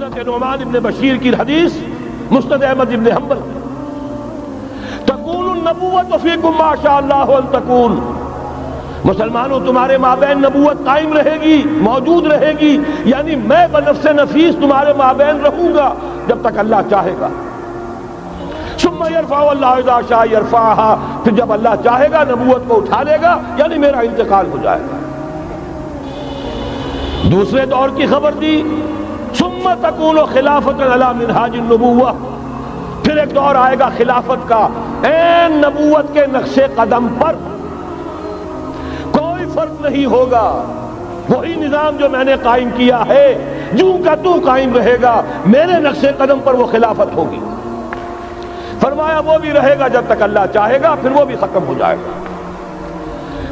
حضرت نعمان ابن بشیر کی حدیث مسند احمد ابن حنبل، تکون النبوۃ فیکم ما شاء اللہ ان تکون، مسلمانوں تمہارے مابین نبوت قائم رہے گی، موجود رہے گی، یعنی میں بنفس نفیس تمہارے مابین رہوں گا جب تک اللہ چاہے گا۔ ثم یرفع اللہ اذا شاء یرفعها، پھر جب اللہ چاہے گا نبوت کو اٹھا لے گا، یعنی میرا انتقال ہو جائے گا۔ دوسرے دور کی خبر دی، ثم تکون خلافۃ علی منہاج النبوۃ، پھر ایک دور آئے گا خلافت کا عین نبوت کے نقش قدم پر، کوئی فرق نہیں ہوگا، وہی نظام جو میں نے قائم کیا ہے جوں کا تو قائم رہے گا، میرے نقش قدم پر وہ خلافت ہوگی۔ فرمایا وہ بھی رہے گا جب تک اللہ چاہے گا، پھر وہ بھی ختم ہو جائے گا۔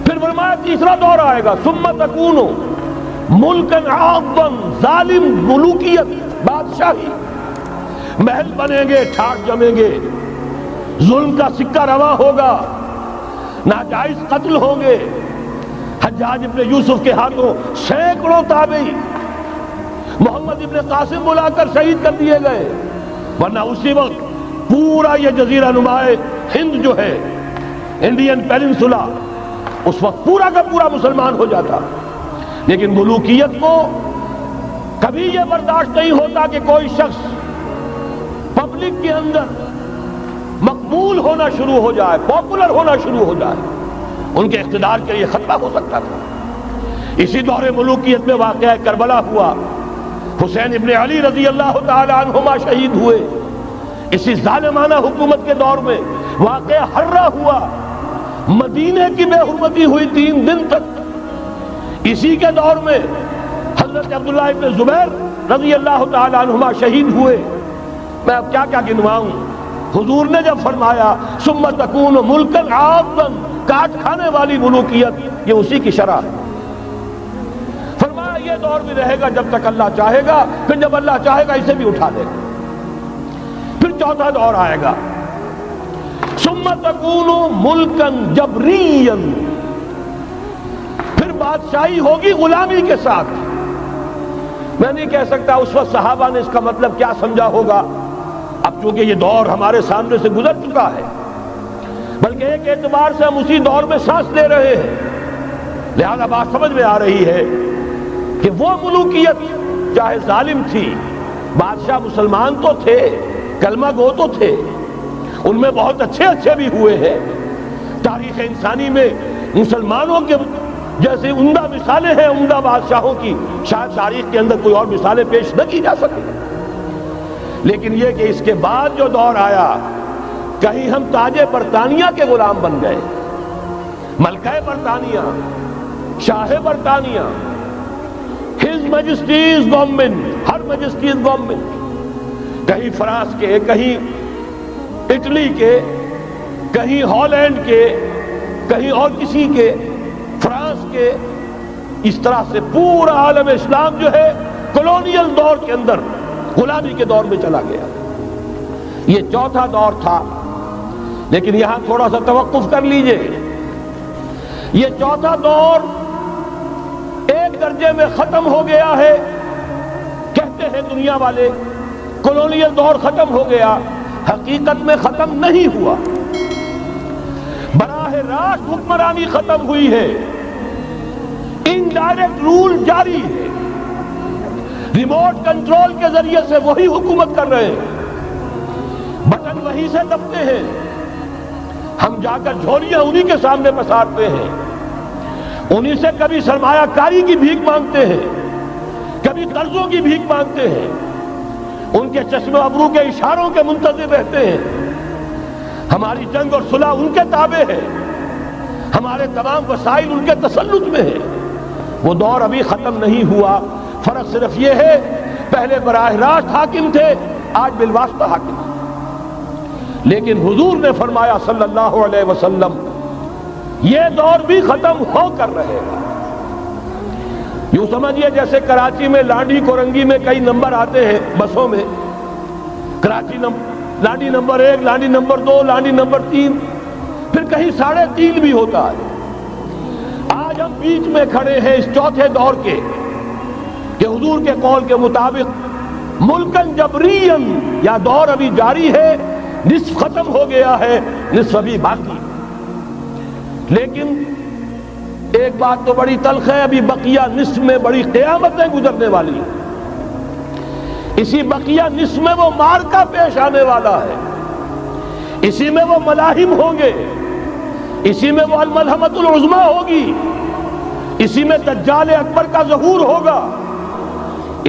پھر فرمایا تیسرا دور آئے گا، ثم تکون ملکن عاضا، ظالم ملوکیت، بادشاہی، محل بنیں گے، ٹھاٹ جمیں گے، ظلم کا سکہ رواں ہوگا، ناجائز قتل ہوں گے، حجاج ابن یوسف کے ہاتھوں سینکڑوں تابعی محمد ابن قاسم بلا کر شہید کر دیے گئے، ورنہ اسی وقت پورا یہ جزیرہ نما ہند جو ہے، انڈین پیننسولا، اس وقت پورا کا پورا مسلمان ہو جاتا۔ لیکن ملوکیت کو کبھی یہ برداشت نہیں ہوتا کہ کوئی شخص پبلک کے اندر مقبول ہونا شروع ہو جائے، پاپولر ہونا شروع ہو جائے، ان کے اقتدار کے لیے خطرہ ہو سکتا تھا۔ اسی دور ملوکیت میں واقعہ کربلا ہوا، حسین ابن علی رضی اللہ تعالی عنہما شہید ہوئے۔ اسی ظالمانہ حکومت کے دور میں واقعہ حرہ ہوا، مدینے کی بے حرمتی ہوئی 3 دن تک۔ اسی کے دور میں حضرت عبداللہ ابن زبیر رضی اللہ تعالی عنہما شہید ہوئے۔ میں اب کیا کیا گنواؤں؟ حضور نے جب فرمایا ثم تکون ملکن عاضا، کاٹ کھانے والی ملوکیت، یہ اسی کی شرح ہے۔ فرمایا یہ دور بھی رہے گا جب تک اللہ چاہے گا، پھر جب اللہ چاہے گا اسے بھی اٹھا دے گا۔ پھر چوتھا دور آئے گا، ثم تکون ملکن جبریا، پھر بادشاہی ہوگی غلامی کے ساتھ۔ میں نہیں کہہ سکتا اس وقت صحابہ نے اس کا مطلب کیا سمجھا ہوگا، اب چونکہ یہ دور ہمارے سامنے سے گزر چکا ہے، بلکہ ایک اعتبار سے ہم اسی دور میں سانس لے رہے ہیں، لہذا بات سمجھ میں آ رہی ہے کہ وہ ملوکیت چاہے ظالم تھی، بادشاہ مسلمان تو تھے، کلمہ گو تو تھے، ان میں بہت اچھے بھی ہوئے ہیں۔ تاریخ انسانی میں مسلمانوں کے جیسے عمدہ مثالیں ہیں عمدہ بادشاہوں کی، شاید تاریخ کے اندر کوئی اور مثالیں پیش نہ کی جا سکیں۔ لیکن یہ کہ اس کے بعد جو دور آیا، کہیں ہم تاج برطانیہ کے غلام بن گئے، ملکہ برطانیہ، شاہ برطانیہ، ہز میجسٹیز گورنمنٹ، ہر میجسٹیز گورنمنٹ، کہیں فرانس کے، کہیں اٹلی کے، کہیں ہالینڈ کے، کہیں اور کسی کے، فرانس کے، اس طرح سے پورا عالم اسلام جو ہے کولونیل دور کے اندر غلامی کے دور میں چلا گیا۔ یہ چوتھا دور تھا، لیکن یہاں تھوڑا سا توقف کر لیجئے۔ یہ چوتھا دور ایک درجے میں ختم ہو گیا ہے، کہتے ہیں دنیا والے کولونیل دور ختم ہو گیا، حقیقت میں ختم نہیں ہوا، براہ راست حکمرانی ختم ہوئی ہے، انڈائریکٹ رول جاری ہے، ریموٹ کنٹرول کے ذریعے سے وہی حکومت کر رہے ہیں، بٹن وہی سے دبتے ہیں، ہم جا کر جھولیاں انہی کے سامنے پسارتے ہیں، انہی سے کبھی سرمایہ کاری کی بھیک مانگتے ہیں، کبھی قرضوں کی بھیک مانگتے ہیں، ان کے چشم ابرو کے اشاروں کے منتظر رہتے ہیں۔ ہماری جنگ اور صلح ان کے تابع ہے، ہمارے تمام وسائل ان کے تسلط میں ہے۔ وہ دور ابھی ختم نہیں ہوا، فرق صرف یہ ہے پہلے براہ راست حاکم تھے، آج بالواسطہ حاکم ہیں۔ لیکن حضور نے فرمایا صلی اللہ علیہ وسلم یہ دور بھی ختم ہو کر رہے گا۔ یوں سمجھیے جیسے کراچی میں لانڈی کورنگی میں کئی نمبر آتے ہیں بسوں میں، Karachi Landhi number 1، Landhi number 2، Landhi number 3، پھر کہیں 3.5 بھی ہوتا ہے۔ آج ہم بیچ میں کھڑے ہیں اس چوتھے دور کے، کہ حضور کے قول کے مطابق ملکن جبرین، یا دور ابھی جاری ہے، نصف ختم ہو گیا ہے، نصف ابھی باقی. لیکن ایک بات تو بڑی تلخ ہے، ابھی بقیہ نصف میں بڑی قیامتیں گزرنے والی ہیں. اسی بقیہ نصف میں وہ معرکہ پیش آنے والا ہے، اسی میں وہ ملاحم ہوں گے، اسی میں وہ الملحمۃ العظمیٰ ہوگی، اسی میں دجال اکبر کا ظہور ہوگا.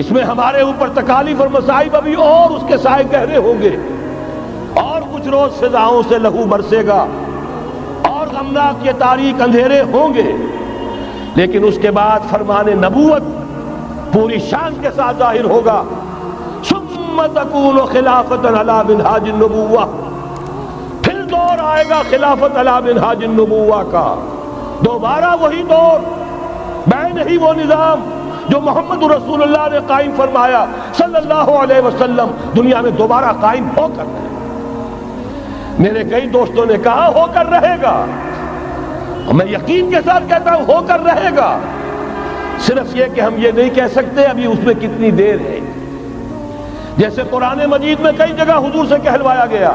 اس میں ہمارے اوپر تکالیف اور مصائب ابھی اور اس کے سائے گہرے ہوں گے، اور کچھ روز فضاؤں سے لہو برسے گا، اور غمناک یہ تاریک اندھیرے ہوں گے. لیکن اس کے بعد فرمان نبوت پوری شان کے ساتھ ظاہر ہوگا. ثم تکون خلافۃ علی منہاج النبوہ، پھر دور آئے گا خلافت علی منہاج النبوہ کا، دوبارہ وہی دور، بین ہی وہ نظام جو محمد رسول اللہ نے قائم فرمایا صلی اللہ علیہ وسلم، دنیا میں دوبارہ قائم ہو کر رہے. میرے کئی دوستوں نے کہا ہو کر رہے گا، میں یقین کے ساتھ کہتا ہوں ہو کر رہے گا. صرف یہ کہ ہم یہ نہیں کہہ سکتے ابھی اس میں کتنی دیر ہے. جیسے قرآن مجید میں کئی جگہ حضور سے کہلوایا گیا،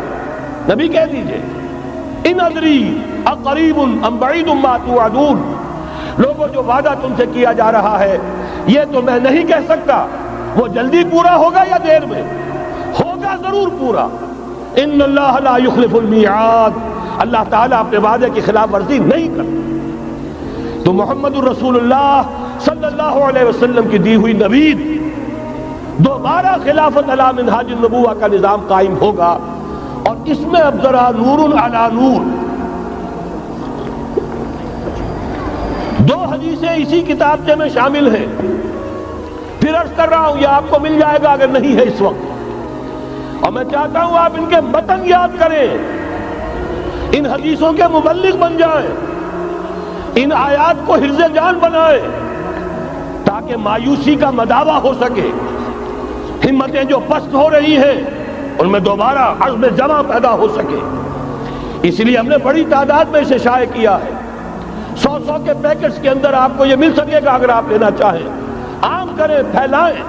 نبی کہہ دیجئے ان ادری اقریب ام بعید ما توعدون، لوگوں جو وعدہ تم سے کیا جا رہا ہے یہ تو میں نہیں کہہ سکتا وہ جلدی پورا ہوگا یا دیر میں، ہوگا ضرور پورا. ان اللہ لا یخلف المیعاد، اللہ تعالیٰ اپنے وعدے کی خلاف ورزی نہیں کرتا. تو محمد الرسول اللہ صلی اللہ علیہ وسلم کی دی ہوئی نوید، دوبارہ خلافت علی منہاج النبوہ کا نظام قائم ہوگا. اور اس میں اب ذرا نور علی نور، دو حدیثیں اسی کتابچے میں شامل ہیں. پھر عرض کر رہا ہوں یہ آپ کو مل جائے گا اگر نہیں ہے اس وقت، اور میں چاہتا ہوں آپ ان کے متن یاد کریں، ان حدیثوں کے مبلغ بن جائیں، ان آیات کو حفظ جان بنائیں، تاکہ مایوسی کا مداوع ہو سکے. ہمتیں جو پست ہو رہی ہیں ان میں دوبارہ عزم جمع پیدا ہو سکے. اس لیے ہم نے بڑی تعداد میں اسے شائع کیا ہے. 100 کے پیکٹس کے اندر آپ کو یہ مل سکے گا اگر آپ لینا چاہیں. عام کریں، پھیلائیں.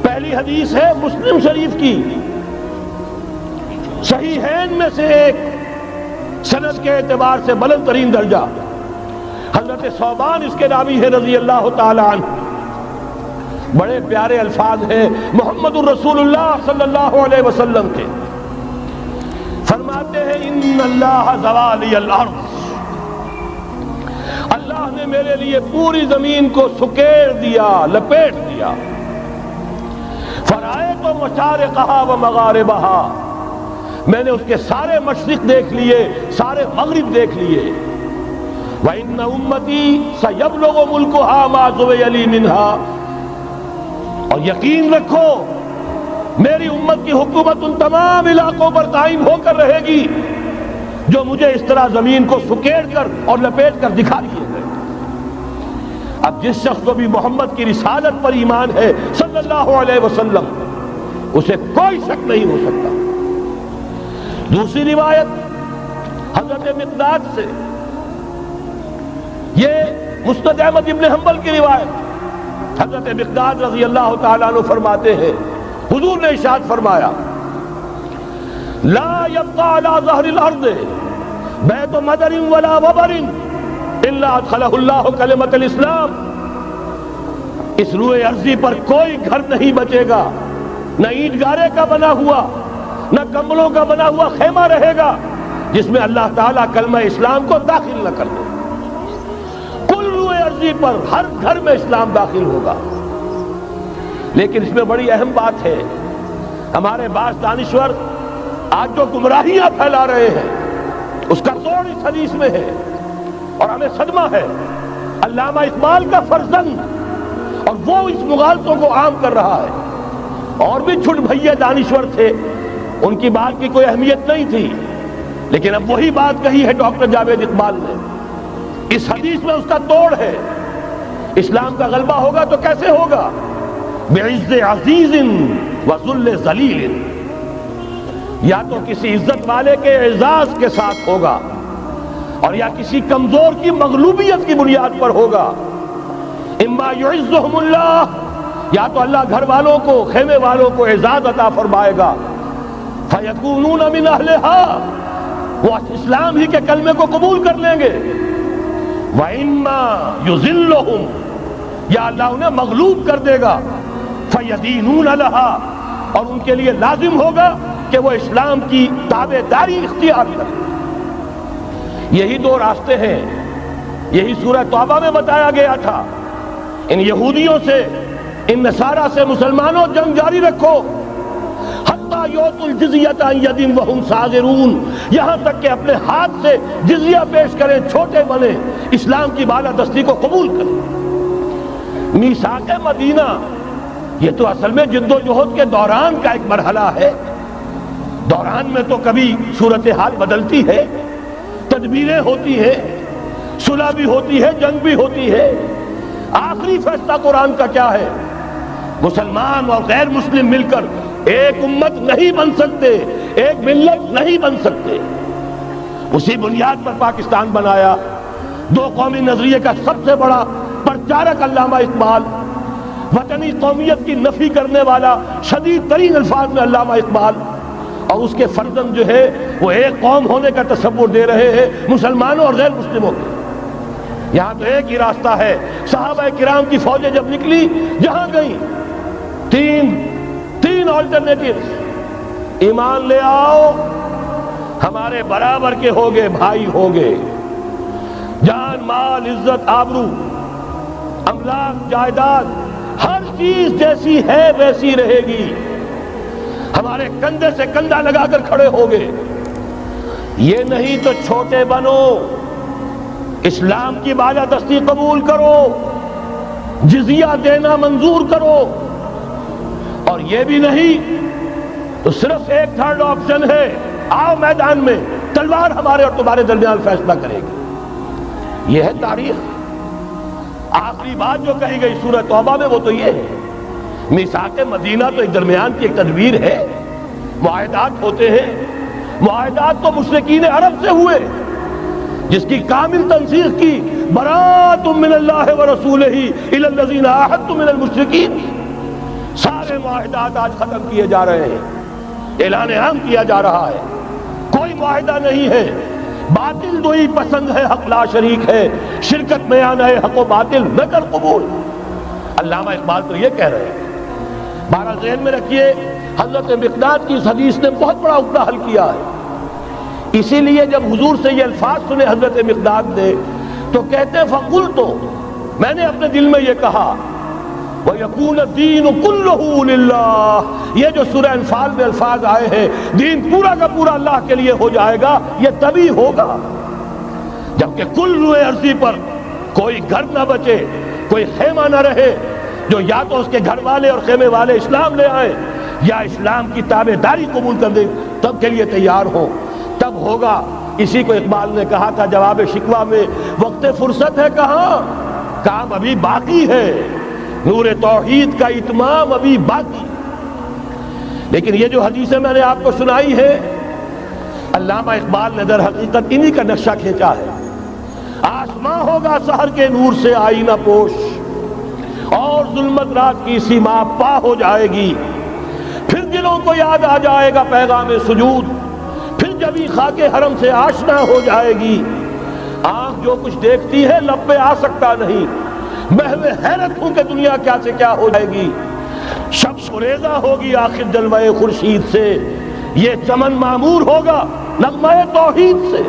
پہلی حدیث ہے مسلم شریف کی، صحیحین میں سے ایک، سند کے اعتبار سے بلند ترین درجہ. حضرت ثوبان اس کے راوی ہے رضی اللہ تعالی عنہ. بڑے پیارے الفاظ ہیں محمد الرسول اللہ صلی اللہ علیہ وسلم کے. فرماتے ہیں ان اللہ زوالی الارض، اللہ نے میرے لیے پوری زمین کو سکیڑ دیا، لپیٹ دیا. فرائیت مشارقہا و مغاربہا، میں نے اس کے سارے مشرق دیکھ لیے، سارے مغرب دیکھ لیے. وَإِنَّ أُمَّتِي سَيَبْلُغُ مُلْكُهَا مَا زُوِيَ لِي مِنْهَا، اور یقین رکھو میری امت کی حکومت ان تمام علاقوں پر قائم ہو کر رہے گی جو مجھے اس طرح زمین کو سکیڑ کر اور لپیٹ کر دکھا دیے گئے. اب جس شخص کو بھی محمد کی رسالت پر ایمان ہے صلی اللہ علیہ وسلم، اسے کوئی شک نہیں ہو سکتا. دوسری روایت حضرت مقداد سے، یہ مسند احمد ابن حنبل کی روایت. حضرت مقداد رضی اللہ تعالیٰ عنہ فرماتے ہیں حضور نے ارشاد فرمایا لا يبقى على ظهر الارض بیت مدر ولا وبر الا ادخلہ اللہ کلمۃ الاسلام. اس روئے ارضی پر کوئی گھر نہیں بچے گا، نہ اینٹ گارے کا بنا ہوا نہ کمبلوں کا بنا ہوا خیمہ رہے گا جس میں اللہ تعالیٰ کلمہ اسلام کو داخل نہ کر دے. کل روئے ارضی پر ہر گھر میں اسلام داخل ہوگا. لیکن اس میں بڑی اہم بات ہے، ہمارے بعض دانشور آج جو گمراہیاں پھیلا رہے ہیں اس کا توڑ اس حدیث میں ہے اور ہمیں صدمہ ہے. علامہ اقبال کا فرزند، اور وہ اس مغالطوں کو عام کر رہا ہے. اور بھی چھٹ بھئیے دانشور تھے، ان کی بات کی کوئی اہمیت نہیں تھی، لیکن اب وہی بات کہی ہے ڈاکٹر جاوید اقبال نے. اس حدیث میں اس کا توڑ ہے. اسلام کا غلبہ ہوگا تو کیسے ہوگا؟ بعز عزیز وذل ذلیل، یا تو کسی عزت والے کے اعزاز کے ساتھ ہوگا اور یا کسی کمزور کی مغلوبیت کی بنیاد پر ہوگا. اما یعزہم اللہ یا تو اللہ گھر والوں کو، خیمے والوں کو اعزاز عطا فرمائے گا، فَيَكُونُونَ مِنْ أَهْلِهَا، وہ اسلام ہی کے کلمے کو قبول کر لیں گے، وَإِمَّا يُذِلُّهُمْ، یا اللہ انہیں مغلوب کر دے گا، فَيَدِينُونَ لَهَا، اور ان کے لیے لازم ہوگا کہ وہ اسلام کی تابعداری اختیار کریں۔ یہی دو راستے ہیں، یہی سورہ توبہ میں بتایا گیا تھا، ان یہودیوں سے، ان نصارہ سے مسلمانوں جنگ جاری رکھو، حتیٰ یؤتوا الجزیۃ عن ید وہم صاغرون، یہاں تک کہ اپنے ہاتھ سے جزیہ پیش کریں، چھوٹے بنے، اسلام کی بالادستی کو قبول کریں۔ میثاق مدینہ یہ تو اصل میں جد و جہد کے دوران کا ایک مرحلہ ہے، دوران میں تو کبھی صورتحال بدلتی ہے، تدبیریں ہوتی ہیں، صلح بھی ہوتی ہے، جنگ بھی ہوتی ہے، آخری فیصلہ قرآن کا کیا ہے؟ مسلمان اور غیر مسلم مل کر ایک امت نہیں بن سکتے، ایک ملت نہیں بن سکتے۔ اسی بنیاد پر پاکستان بنایا، دو قومی نظریے کا سب سے بڑا پرچارک علامہ اقبال، وطنی قومیت کی نفی کرنے والا شدید ترین الفاظ میں علامہ اقبال، اور اس کے فرزند جو ہے وہ ایک قوم ہونے کا تصور دے رہے ہیں مسلمانوں اور غیر مسلموں کے۔ یہاں تو ایک ہی راستہ ہے، صحابہ کرام کی فوجیں جب نکلی جہاں گئیں، تین آلٹرنیٹیوز، ایمان لے آؤ، ہمارے برابر کے ہوگے، بھائی ہوگے، جان مال عزت آبرو املاک جائیداد ہر چیز جیسی ہے ویسی رہے گی، ہمارے کندھے سے کندھا لگا کر کھڑے ہوگے، یہ نہیں تو چھوٹے بنو، اسلام کی بالادستی قبول کرو، جزیہ دینا منظور کرو، اور یہ بھی نہیں تو صرف ایک تھرڈ آپشن ہے، آؤ میدان میں، تلوار ہمارے اور تمہارے درمیان فیصلہ کرے گی۔ یہ ہے تاریخ۔ آخری بات جو کہی گئی سورہ توبہ میں وہ تو یہ ہے، میثاق مدینہ تو ایک درمیان کی ایک تدبیر ہے، معاہدات ہوتے ہیں، معاہدات تو مشرکین عرب سے ہوئے، جس کی کامل تنسیخ کی، براۃ من اللہ ورسولہ الی الذین عاہدتم من المشرکین، سارے معاہدات آج ختم کیے جا رہے ہیں، اعلان عام کیا جا رہا ہے، کوئی معاہدہ نہیں ہے، باطل دوئی پسند ہے، حق لا شریک ہے، شرکت میں آنا ہے، حق و باطل نہ کر قبول۔ علامہ اقبال تو یہ کہہ رہے ہیں۔ بارہ ذہن میں رکھیے، حضرت مقداد کی اس حدیث نے بہت بڑا عقدہ حل کیا ہے، اسی لیے جب حضور سے یہ الفاظ سنے حضرت مقداد نے تو کہتے فقلت، میں نے اپنے دل میں یہ کہا، وَيَكُونَ الدِّينُ كُلُّهُ لِلَّهِ، یہ جو سورہ انفال میں الفاظ آئے ہیں، دین پورا کا پورا اللہ کے لیے ہو جائے گا، یہ تبھی ہوگا جبکہ کل روئے عرضی پر کوئی گھر نہ بچے، کوئی خیمہ نہ رہے جو یا تو اس کے گھر والے اور خیمے والے اسلام لے آئیں یا اسلام کی تابعداری قبول کر دیں، تب کے لیے تیار ہو، تب ہوگا۔ اسی کو اقبال نے کہا تھا جواب شکوہ میں، وقت فرصت ہے کہاں، کام ابھی باقی ہے، نور توحید کا اتمام ابھی باقی۔ لیکن یہ جو حدیثیں میں نے آپ کو سنائی ہے، علامہ اقبال نے در حقیقت انہی کا نقشہ کھینچا ہے۔ آسماں ہوگا سحر کے نور سے آئینہ پوش، اور ظلمت رات کی سیما پا ہو جائے گی، پھر دلوں کو یاد آ جائے گا پیغام سجود، پھر جبھی خاک حرم سے آشنا ہو جائے گی۔ آنکھ جو کچھ دیکھتی ہے لب پہ آ سکتا نہیں، محو حیرت ہوں کہ دنیا کیا سے کیا ہو جائے گی، شب سریزہ ہوگی آخر جلوہ خورشید سے، یہ چمن معمور ہوگا نغمہ توحید سے۔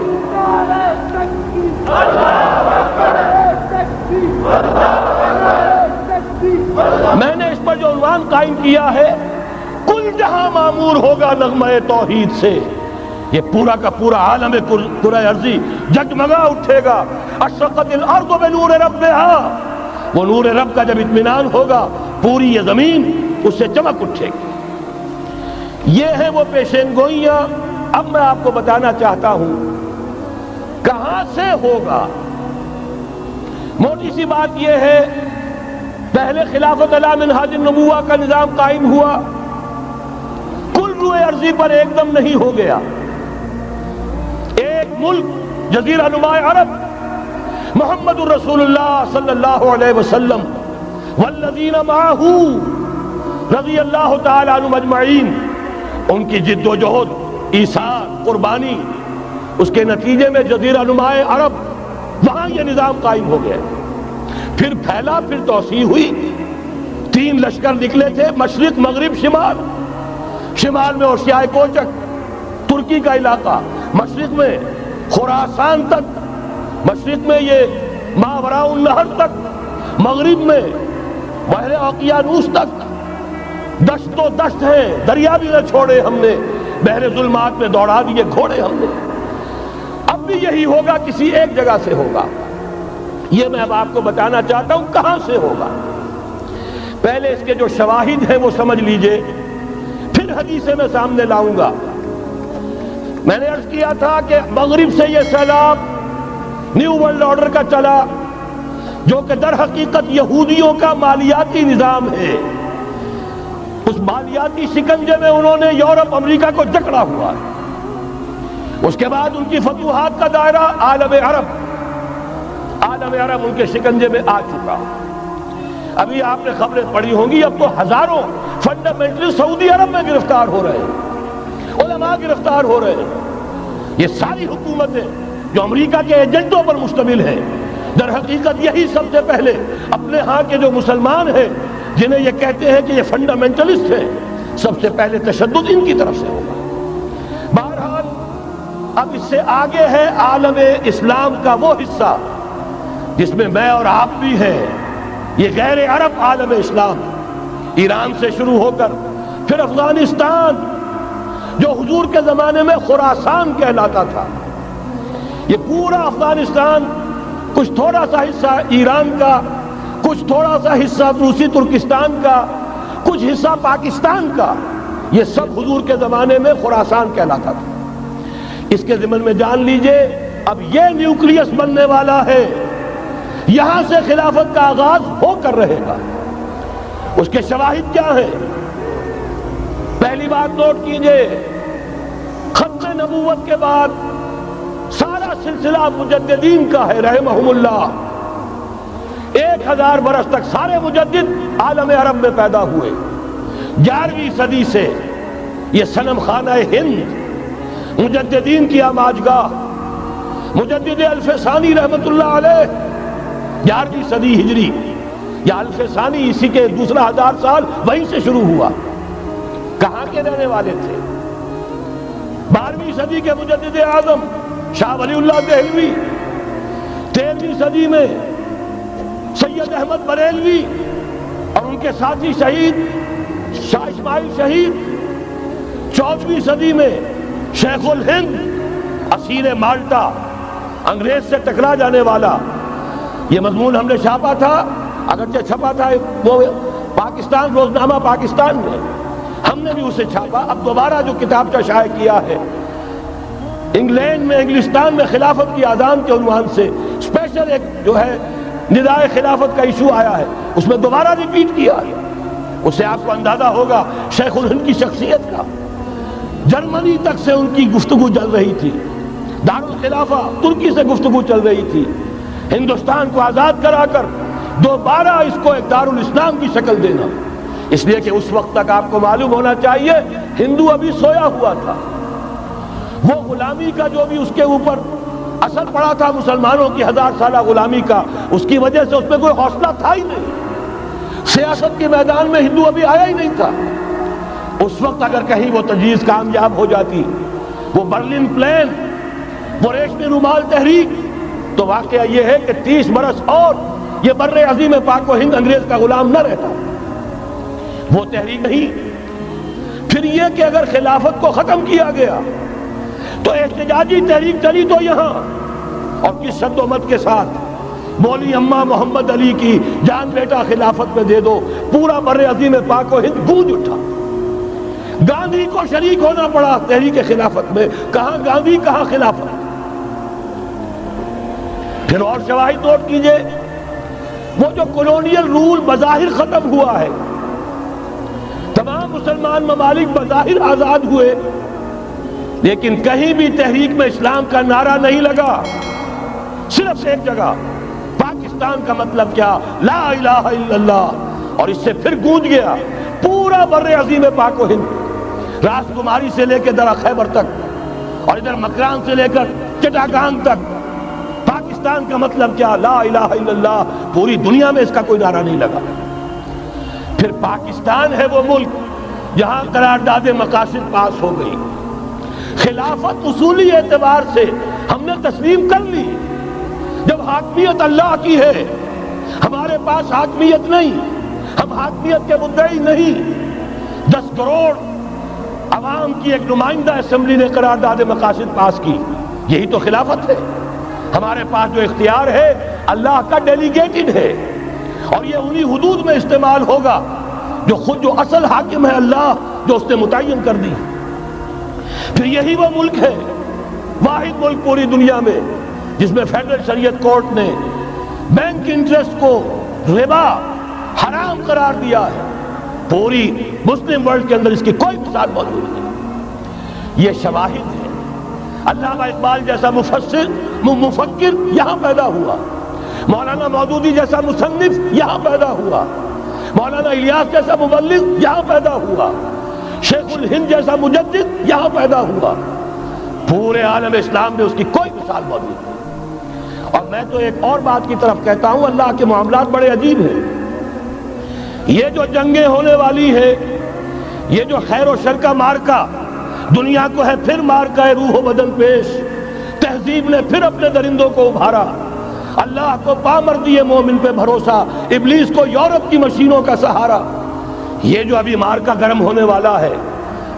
میں نے اس پر جو عنوان قائم کیا ہے، کل جہاں معمور ہوگا نغمہ توحید سے، یہ پورا کا پورا عالم کرۂ ارضی جگمگا اٹھے گا۔ اشرقت الارض بنور ربہا، وہ نور رب کا جب اطمینان ہوگا پوری یہ زمین اس سے چمک اٹھے گی۔ یہ ہے وہ پیشین گوئیاں۔ اب میں آپ کو بتانا چاہتا ہوں کہاں سے ہوگا۔ موٹی سی بات یہ ہے، پہلے خلافت علی منہاج النبوہ کا نظام قائم ہوا، کل روئے عرضی پر ایک دم نہیں ہو گیا۔ ایک ملک جزیرہ نما عرب، محمد الرسول اللہ صلی اللہ علیہ وسلم والذین معہ رضی اللہ تعالی عنہم اجمعین، ان کی جد و جہد، ایثار، قربانی، اس کے نتیجے میں جزیرہ نما عرب وہاں یہ نظام قائم ہو گیا۔ پھر پھیلا، پھر توسیع ہوئی، 3 لشکر نکلے تھے، مشرق، مغرب، شمال۔ شمال میں اوشیائے کوچک، ترکی کا علاقہ، مشرق میں خراسان تک، مشرق میں یہ ماوراء النہر تک، مغرب میں بحر اوقیانوس تک۔ دشت و دشت ہے، دریا بھی نہ چھوڑے ہم نے، بحر ظلمات میں دوڑا دیے گھوڑے ہم نے۔ اب بھی یہی ہوگا، کسی ایک جگہ سے ہوگا۔ یہ میں اب آپ کو بتانا چاہتا ہوں کہاں سے ہوگا۔ پہلے اس کے جو شواہد ہیں وہ سمجھ لیجئے، پھر حدیثیں میں سامنے لاؤں گا۔ میں نے عرض کیا تھا کہ مغرب سے یہ سیلاب نیو ورلڈ آرڈر کا چلا، جو کہ در حقیقت یہودیوں کا مالیاتی نظام ہے۔ اس مالیاتی شکنجے میں انہوں نے یورپ، امریکہ کو جکڑا ہوا ہے۔ اس کے بعد ان کی فتوحات کا دائرہ عالم عرب، عالم عرب ان کے شکنجے میں آ چکا۔ ابھی آپ نے خبریں پڑھی ہوں گی، اب تو ہزاروں فنڈامنٹلسٹ سعودی عرب میں گرفتار ہو رہے ہیں، علماء گرفتار ہو رہے ہیں۔ یہ ساری حکومتیں جو امریکہ کے ایجنٹوں پر مشتمل ہیں، در حقیقت یہی سب سے پہلے اپنے ہاں کے جو مسلمان ہیں، جنہیں یہ کہتے ہیں کہ یہ فنڈامنٹلسٹ ہیں، سب سے پہلے تشدد ان کی طرف سے ہوگا۔ بہرحال اب اس سے آگے ہے عالم اسلام کا وہ حصہ جس میں میں اور آپ بھی ہیں، یہ غیر عرب عالم اسلام، ایران سے شروع ہو کر پھر افغانستان، جو حضور کے زمانے میں خراسان کہلاتا تھا، یہ پورا افغانستان، کچھ تھوڑا سا حصہ ایران کا، کچھ تھوڑا سا حصہ روسی ترکستان کا، کچھ حصہ پاکستان کا، یہ سب حضور کے زمانے میں خراسان کہلاتا تھا۔ اس کے ضمن میں جان لیجئے اب یہ نیوکلیس بننے والا ہے، یہاں سے خلافت کا آغاز ہو کر رہے گا۔ اس کے شواہد کیا ہیں؟ پہلی بات نوٹ کیجئے، ختم نبوت کے بعد سارا سلسلہ مجددین کا ہے رحمہم اللہ۔ 1000 برس تک سارے مجدد عالم عرب میں پیدا ہوئے۔ 11ویں صدی سے یہ صنم خانہ ہند، مجددین کی آماجگاہ، مجدد الف ثانی رحمت اللہ علیہ، 11ویں صدی ہجری یا الف ثانی، اسی کے دوسرا 1000 سال وہیں سے شروع ہوا۔ کہاں کے رہنے والے تھے؟ 12ویں صدی کے مجدد اعظم شاہ ولی اللہ دہلوی، 13ویں صدی میں سید احمد بریلوی اور ان کے ساتھی شہید شاہ اسماعیل شہید، 14ویں صدی میں شیخ الہند، اسیر مالٹا، انگریز سے ٹکرا جانے والا۔ یہ مضمون ہم نے چھاپا تھا، اگرچہ چھپا تھا وہ پاکستان، روزنامہ پاکستان میں، ہم نے بھی اسے چھاپا۔ اب دوبارہ جو کتاب کا شائع کیا ہے، انگلینڈ میں، انگلستان میں خلافت کی اذان کے عنوان سے اسپیشل ایک جو ہے ندائے خلافت کا ایشو آیا ہے، اس میں دوبارہ ریپیٹ کیا ہے۔ اس سے آپ کو اندازہ ہوگا شیخ الہند کی شخصیت کا۔ جرمنی تک سے ان کی گفتگو چل رہی تھی، دارالخلافہ ترکی سے گفتگو چل رہی تھی، ہندوستان کو آزاد کرا کر دوبارہ اس کو ایک دارالاسلام کی شکل دینا۔ اس لیے کہ اس وقت تک آپ کو معلوم ہونا چاہیے ہندو ابھی سویا ہوا تھا۔ وہ غلامی کا جو بھی اس کے اوپر اثر پڑا تھا، مسلمانوں کی 1000 سالہ غلامی کا، اس کی وجہ سے اس میں کوئی حوصلہ تھا ہی نہیں۔ سیاست کے میدان میں ہندو ابھی آیا ہی نہیں تھا۔ اس وقت اگر کہیں وہ تجویز کامیاب ہو جاتی، وہ برلن پلان، وہ ریشمی رومال تحریک، تو واقعہ یہ ہے کہ 30 برس اور یہ بر عظیم پاک و ہند انگریز کا غلام نہ رہتا۔ وہ تحریک نہیں۔ پھر یہ کہ اگر خلافت کو ختم کیا گیا تو احتجاجی تحریک چلی تو یہاں، اور کس شد و مت کے ساتھ بولی اماں محمد علی کی جان بیٹا خلافت میں دے دو، پورا بر عظیم پاک و ہند گونج اٹھا۔ گاندھی کو شریک ہونا پڑا تحریک خلافت میں، کہاں گاندھی کہاں خلافت۔ پھر اور شواہد نوٹ کیجئے، وہ جو کولونیل رول بظاہر ختم ہوا ہے، تمام مسلمان ممالک بظاہر آزاد ہوئے، لیکن کہیں بھی تحریک میں اسلام کا نعرہ نہیں لگا۔ صرف ایک جگہ، پاکستان کا مطلب کیا؟ لا الہ الا اللہ، اور اس سے پھر گونج گیا پورا پورا بر عظیم پاک و ہند، راس کماری سے لے کے درہ خیبر تک اور ادھر مکران سے لے کر چٹاگان تک، پاکستان کا مطلب کیا؟ لا الہ الا اللہ۔ پوری دنیا میں اس کا کوئی نعرہ نہیں لگا۔ پھر پاکستان ہے وہ ملک جہاں قرارداد مقاصد پاس ہو گئی، خلافت اصولی اعتبار سے ہم نے تسلیم کر لی۔ جب حاکمیت اللہ کی ہے، ہمارے پاس حاکمیت نہیں، ہم حاکمیت کے مدعی نہیں۔ 10 کروڑ عوام کی ایک نمائندہ اسمبلی نے قرارداد مقاصد پاس کی، یہی تو خلافت ہے۔ ہمارے پاس جو اختیار ہے اللہ کا ڈیلیگیٹڈ ہے، اور یہ انہی حدود میں استعمال ہوگا جو اصل حاکم ہے اللہ، جو اس نے متعین کر دی۔ پھر یہی وہ ملک ہے، واحد ملک پوری دنیا میں جس میں فیڈرل شریعت کورٹ نے بینک انٹرسٹ کو ربا حرام قرار دیا ہے۔ پوری مسلم ورلڈ کے اندر اس کی کوئی مثال موجود نہیں۔ یہ شواہد ہے۔ علامہ اقبال جیسا مفکر یہاں پیدا ہوا، مولانا مودودی جیسا مصنف یہاں پیدا ہوا، مولانا الیاس جیسا مبلغ یہاں پیدا ہوا، شیخ الہند جیسا مجدد یہاں پیدا ہوا۔ پورے عالم اسلام میں اس کی کوئی مثال موجود نہیں۔ اور میں تو ایک اور بات کی طرف کہتا ہوں، اللہ کے معاملات بڑے عجیب ہیں۔ یہ جو جنگیں ہونے والی ہے، یہ جو خیر و شر کا مارکا دنیا کو ہے، پھر مارکا ہے روح و بدن پیش، تہذیب نے پھر اپنے درندوں کو ابھارا، اللہ کو پامردی مومن پہ بھروسہ، ابلیس کو یورپ کی مشینوں کا سہارا۔ یہ جو ابھی مارکا گرم ہونے والا ہے،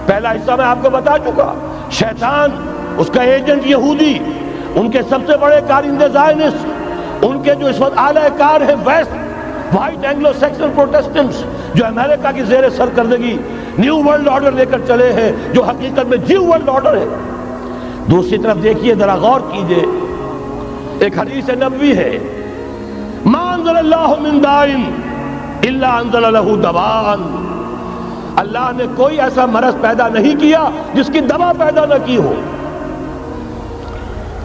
پہلا حصہ میں آپ کو بتا چکا، شیطان، اس کا ایجنٹ یہودی، ان کے سب سے بڑے کارندے زائنسٹ، ان کے جو اس وقت اعلی کار ہیں ویسٹ، وائٹ اینگلو سیکسن پروٹیسٹنٹس، جو امریکہ کی زیر سرکردگی نیو ورلڈ آرڈر لے کر چلے ہیں، جو حقیقت میں جیو ورلڈ آرڈر ہے۔ دوسری طرف دیکھیے، ذرا غور کیجئے، ایک حدیث نبوی ہے، ما انزل اللہ من داء الا انزل له دواء، اللہ نے کوئی ایسا مرض پیدا نہیں کیا جس کی دوا پیدا نہ کی ہو۔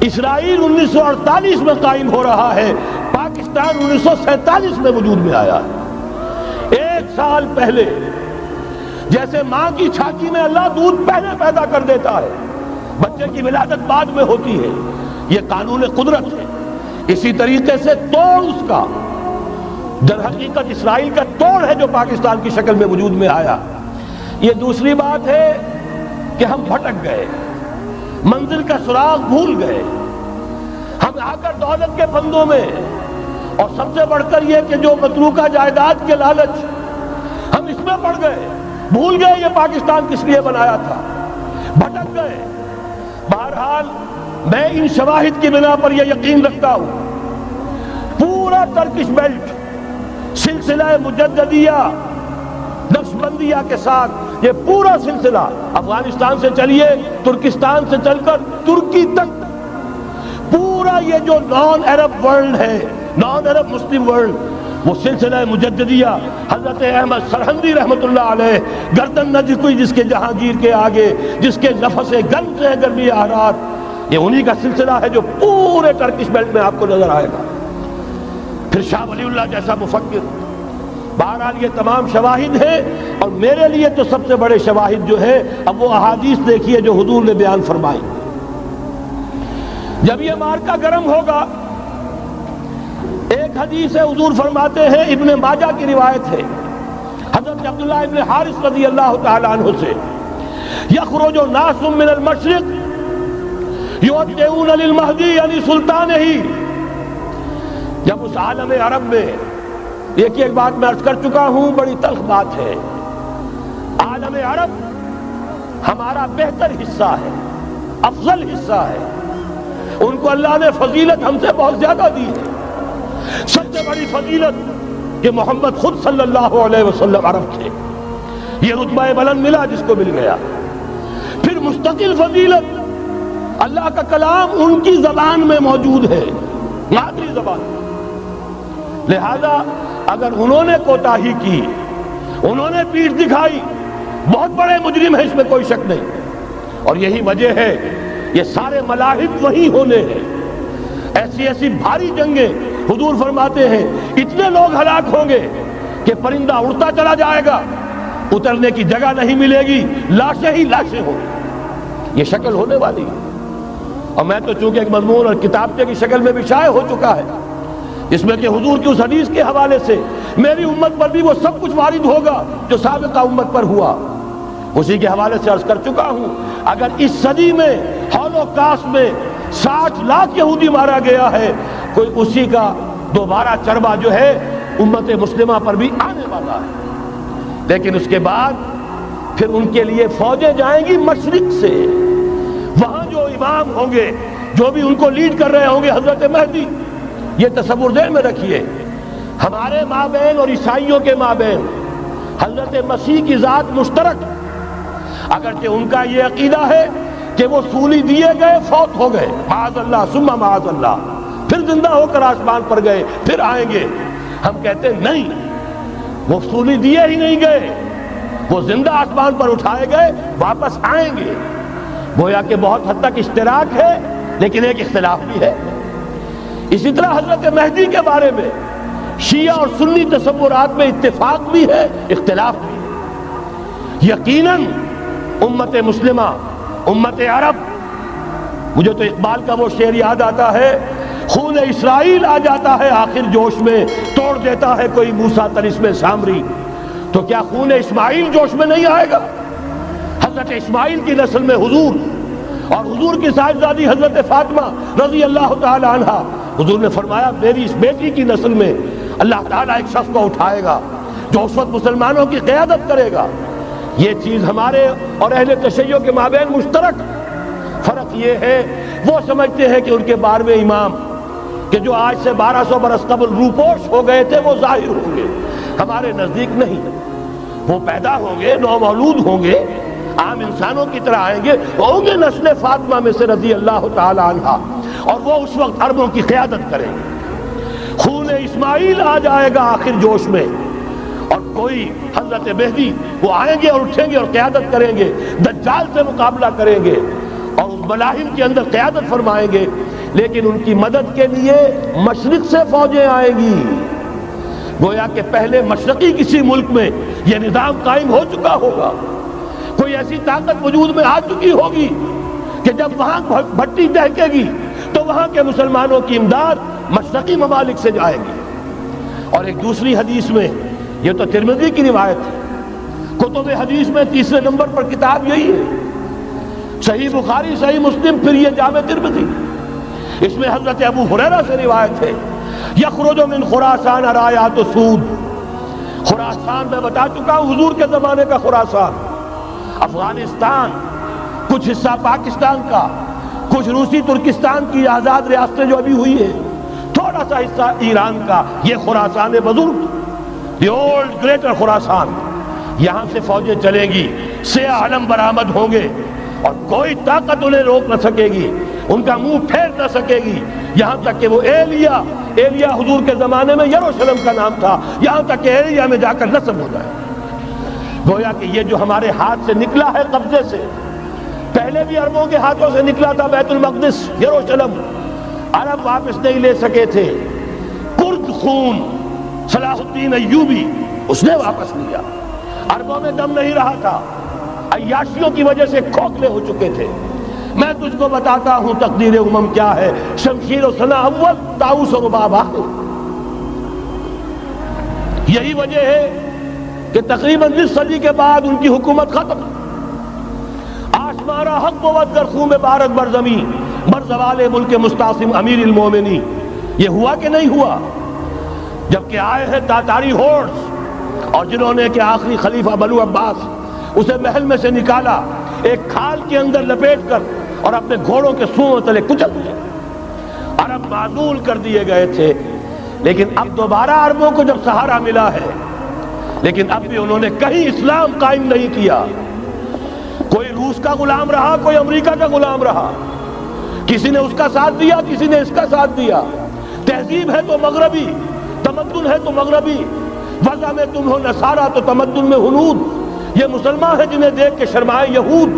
اسرائیل 1948 میں قائم ہو رہا ہے، پاکستان 1947 میں وجود میں آیا ہے۔ 1 سال پہلے جیسے ماں کی چھاتی میں اللہ دودھ پہلے پیدا کر دیتا ہے، بچے کی ولادت بعد میں ہوتی ہے، یہ قانون قدرت ہے۔ اسی طریقے سے توڑ اس کا در حقیقت اسرائیل کا توڑ ہے جو پاکستان کی شکل میں وجود میں آیا۔ یہ دوسری بات ہے کہ ہم بھٹک گئے، منزل کا سراغ بھول گئے، ہم آ کر دولت کے پھندوں میں، اور سب سے بڑھ کر یہ کہ جو متروکہ جائیداد کے لالچ، ہم اس میں پڑ گئے، بھول گئے یہ پاکستان کس لیے بنایا تھا، بھٹک گئے۔ بہرحال میں ان شواہد کی بنا پر یہ یقین رکھتا ہوں، پورا ٹرکش بیلٹ سلسلہ مجددیہ نقش بندیہ کے ساتھ، یہ پورا سلسلہ افغانستان سے چلیے، ترکستان سے چل کر ترکی تک، پورا یہ جو نان عرب ورلڈ ہے، نان عرب مسلم ورلڈ، وہ سلسلہ مجددیہ حضرت احمد سرہندی رحمت اللہ علیہ، گردن نہ جھکی جس کے جہانگیر کے آگے، جس کے نفس گرم سے گرمی احرار، یہ انہی کا سلسلہ ہے جو پورے ٹرکش بیلٹ میں آپ کو نظر آئے گا۔ پھر شاہ ولی اللہ جیسا مفکر۔ بہرحال یہ تمام شواہد ہیں، اور میرے لیے تو سب سے بڑے شواہد جو ہے، اب وہ احادیث دیکھیے جو حضور نے بیان فرمائی۔ جب یہ مارکا گرم ہوگا، ایک حدیث ہے، حضور فرماتے ہیں، ابن ماجہ کی روایت ہے، حضرت عبداللہ ابن حارث رضی اللہ تعالی عنہ سے، یخرج ناس من المشرق یودعون للمہدی یعنی سلطان ہی۔ جب اس عالم عرب میں، ایک بات میں عرض کر چکا ہوں، بڑی تلخ بات ہے، عالم عرب ہمارا بہتر حصہ ہے، افضل حصہ ہے، ان کو اللہ نے فضیلت ہم سے بہت زیادہ دی ہے۔ سب سے بڑی فضیلت کہ محمد خود صلی اللہ علیہ وسلم عرب تھے، یہ رتبہ بلند ملا جس کو مل گیا۔ پھر مستقل فضیلت، اللہ کا کلام ان کی زبان میں موجود ہے، مادری زبان۔ لہذا اگر انہوں نے کوتاہی کی، انہوں نے پیٹھ دکھائی، بہت بڑے مجرم ہیں، اس میں کوئی شک نہیں۔ اور یہی وجہ ہے یہ سارے ملاحد وہی ہونے ہیں، ایسی ایسی بھاری جنگیں، حضور فرماتے ہیں اتنے لوگ ہلاک ہوں گے کہ پرندہ اڑتا چلا جائے گا، اترنے کی جگہ نہیں ملے گی، لاشیں ہی لاشیں ہوں گی، یہ شکل ہونے والی ہے۔ اور میں تو چونکہ ایک مضمون اور کتابچے کی شکل میں بھی شائع ہو چکا ہے، جس میں کہ حضور کی اس حدیث کے حوالے سے میری امت پر بھی وہ سب کچھ وارد ہوگا جو سابقہ امت پر ہوا، اسی کے حوالے سے عرض کر چکا ہوں۔ اگر اس صدی میں ہولوکاسٹ میں 60 لاکھ یہودی مارا گیا ہے، کوئی اسی کا دوبارہ چربا جو ہے امت مسلمہ پر بھی آنے والا ہے۔ لیکن اس کے بعد پھر ان کے لیے فوجیں جائیں گی مشرق سے، وہاں جو امام ہوں گے، جو بھی ان کو لیڈ کر رہے ہوں گے، حضرت مہدی، یہ تصور ذہن میں رکھیے، ہمارے مابین اور عیسائیوں کے مابین حضرت مسیح کی ذات مشترک، اگرچہ ان کا یہ عقیدہ ہے کہ وہ سولی دیے گئے، فوت ہو گئے، معاذ اللہ ثم معاذ اللہ، پھر زندہ ہو کر آسمان پر گئے، پھر آئیں گے۔ ہم کہتے ہیں نہیں، وہ سولی دیے ہی نہیں گئے، وہ زندہ آسمان پر اٹھائے گئے، واپس آئیں گے۔ گویا کہ بہت حد تک اشتراک ہے، لیکن ایک اختلاف بھی ہے۔ اسی طرح حضرت مہدی کے بارے میں شیعہ اور سنی تصورات میں اتفاق بھی ہے، اختلاف بھی ہے۔ یقیناً امت مسلمہ، امت عرب، مجھے تو اقبال کا وہ شعر یاد آتا ہے، خون اسرائیل آ جاتا ہے آخر جوش میں، توڑ دیتا ہے کوئی موسیٰ طلسم سامری، تو کیا خون اسماعیل جوش میں نہیں آئے گا؟ حضرت اسماعیل کی نسل میں حضور، اور حضور کی صاحبزادی حضرت فاطمہ رضی اللہ تعالی عنہ، حضور نے فرمایا میری اس بیٹی کی نسل میں اللہ تعالیٰ ایک شخص کو اٹھائے گا جو اس وقت مسلمانوں کی قیادت کرے گا۔ یہ چیز ہمارے اور اہل تشیع کے مابین مشترک، فرق یہ ہے وہ سمجھتے ہیں کہ ان کے 12ویں امام کہ جو آج سے 1200 برس قبل روپوش ہو گئے تھے وہ ظاہر ہوں گے، ہمارے نزدیک نہیں، وہ پیدا ہوں گے، نومولود ہوں گے، عام انسانوں کی طرح آئیں گے، ہوں گے نسل فاطمہ میں سے رضی اللہ تعالی عنہ، اور وہ اس وقت عربوں کی قیادت کریں گے۔ خون اسماعیل آ جائے گا آخر جوش میں، اور کوئی حضرت مہدی وہ آئیں گے اور اٹھیں گے اور قیادت کریں گے، دجال سے مقابلہ کریں گے اور اس ملاحم کے اندر قیادت فرمائیں گے، لیکن ان کی مدد کے لیے مشرق سے فوجیں آئیں گی۔ گویا کہ پہلے مشرقی کسی ملک میں یہ نظام قائم ہو چکا ہوگا، کوئی ایسی طاقت وجود میں آ چکی ہوگی کہ جب وہاں بھٹی دہکے گی تو وہاں کے مسلمانوں کی امداد مشرقی ممالک سے جائے گی۔ اور ایک دوسری حدیث میں، یہ تو ترمذی کی روایت ہے، کتب حدیث میں تیسرے نمبر پر کتاب یہی ہے، صحیح بخاری، صحیح مسلم، پھر یہ جامع ترمذی، اس میں حضرت ابو ہریرہ سے روایت ہے، یخرج من خراسان رایات سود، خراسان میں بتا چکا ہوں حضور کے زمانے کا خراسان، افغانستان، کچھ حصہ پاکستان کا، کچھ روسی ترکستان کی آزاد ریاستیں جو ابھی ہوئی ہیں، تھوڑا سا حصہ ایران کا، یہ خراسان بزرگ، دی اولڈ گریٹر خراسان، یہاں سے فوجیں چلیں گی، سیاہ علم برآمد ہوں گے، اور کوئی طاقت انہیں روک نہ سکے گی، ان کا منہ پھیر نہ سکے گی، یہاں تک کہ وہ ایلیا حضور کے زمانے میں یروشلم کا نام تھا، یہاں تک کہ ایلیا میں جا کر نصب ہو جائے۔ گویا کہ یہ جو ہمارے ہاتھ سے نکلا ہے قبضے سے، پہلے بھی عربوں کے ہاتھوں سے نکلا تھا بیت المقدس، یروشلم، عرب واپس نہیں لے سکے تھے، کرد خون صلاح الدین ایوبی اس نے واپس لیا، عربوں میں دم نہیں رہا تھا، عیاشیوں کی وجہ سے کھوکھلے ہو چکے تھے۔ میں تجھ کو بتاتا ہوں تقدیر امم کیا ہے، شمشیر و سنا اول، طاؤس و رباب آخر۔ یہی وجہ ہے کہ تقریباً 20 صدی کے بعد ان کی حکومت ختم، آشمارا حق بود در خون بارد بر زمین، بر زوال ملک مستعصم امیر المومنین، یہ ہوا کہ نہیں ہوا؟ جبکہ آئے ہیں تاتاری ہورس، اور جنہوں نے کہ آخری خلیفہ بنو عباس اسے محل میں سے نکالا، ایک کھال کے اندر لپیٹ کر اور اپنے گھوڑوں کے سونوں تلے کچل دیا، عرب معزول کر دیے گئے تھے۔ لیکن اب دوبارہ عربوں کو جب سہارا ملا ہے، لیکن اب بھی انہوں نے کہیں اسلام قائم نہیں کیا، کوئی روس کا غلام رہا، کوئی امریکہ کا غلام رہا، کسی نے اس کا ساتھ دیا، کسی نے اس کا ساتھ دیا، تہذیب ہے تو مغربی، تمدن ہے تو مغربی، وضع میں تم ہو نصارہ تو تمدن میں ہنود، یہ مسلمان ہیں جنہیں دیکھ کے شرمائے یہود۔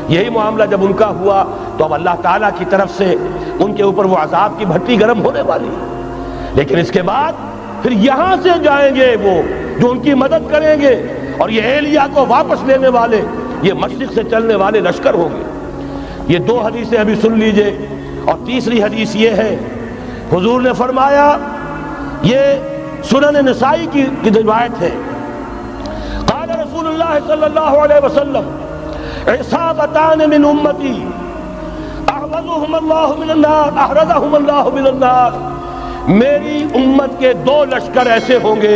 یہی معاملہ جب ان کا ہوا تو اب اللہ تعالیٰ کی طرف سے ان کے اوپر وہ عذاب کی بھٹی گرم ہونے والی ہے۔ لیکن اس کے بعد پھر یہاں سے جائیں گے وہ جو ان کی مدد کریں گے، اور یہ ایلیا کو واپس لینے والے، یہ مشرق سے چلنے والے لشکر ہوں گے۔ یہ دو حدیثیں ابھی سن لیجئے، اور تیسری حدیث یہ ہے، حضور نے فرمایا، یہ سنن نسائی کی روایت ہے، قال رسول اللہ صلی اللہ علیہ وسلم عصابتان من امتی احرزهم اللہ من النار، میری امت کے دو لشکر ایسے ہوں گے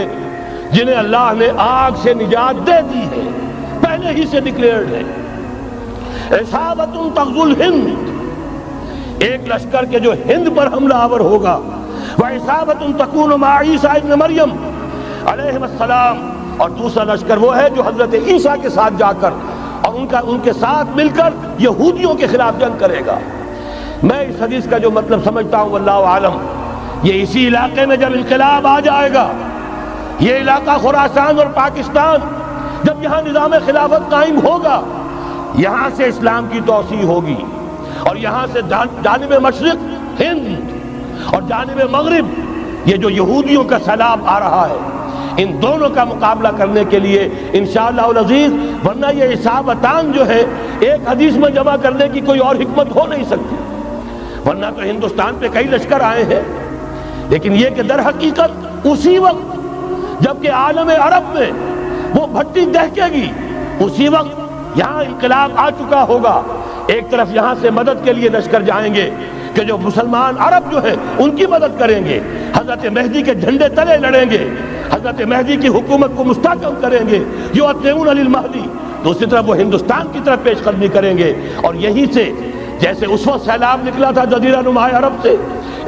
جنہیں اللہ نے آگ سے نجات دے دی ہے، پہلے ہی سے ڈکلیئرڈ ہے۔ عصابۃ تغزو الہند، ایک لشکر کے جو ہند پر حملہ آور ہوگا، وعصابۃ تکون مع عیسیٰ ابن مریم علیہ السلام، اور دوسرا لشکر وہ ہے جو حضرت عیسیٰ کے ساتھ جا کر اور ان کے ساتھ مل کر یہودیوں کے خلاف جنگ کرے گا۔ میں اس حدیث کا جو مطلب سمجھتا ہوں واللہ عالم، یہ اسی علاقے میں جب انقلاب آ جائے گا، یہ علاقہ خراسان اور پاکستان، جب یہاں نظام خلافت قائم ہوگا، یہاں سے اسلام کی توسیع ہوگی، اور یہاں سے جانب مشرق ہند اور جانب مغرب یہ جو یہودیوں کا سیلاب آ رہا ہے، ان دونوں کا مقابلہ کرنے کے لیے انشاءاللہ العزیز، ورنہ یہ عصابتان جو ہے ایک حدیث میں جمع کرنے کی کوئی اور حکمت ہو نہیں سکتی، ورنہ تو ہندوستان پہ کئی لشکر آئے ہیں، لیکن یہ کہ در حقیقت اسی وقت جبکہ عالم عرب میں وہ بھٹی دہکے گی، اسی وقت یہاں انقلاب آ چکا ہوگا، ایک طرف یہاں سے مدد کے لیے لشکر جائیں گے کہ جو مسلمان عرب جو ہیں ان کی مدد کریں گے، حضرت مہدی کے جھنڈے تلے لڑیں گے، حضرت مہدی کی حکومت کو مستحکم کریں گے، یؤطئون للمہدی، دوسری طرف وہ ہندوستان کی طرف پیش قدمی کریں گے، اور یہیں سے جیسے اس وقت سیلاب نکلا تھا جزیرہ نما عرب سے،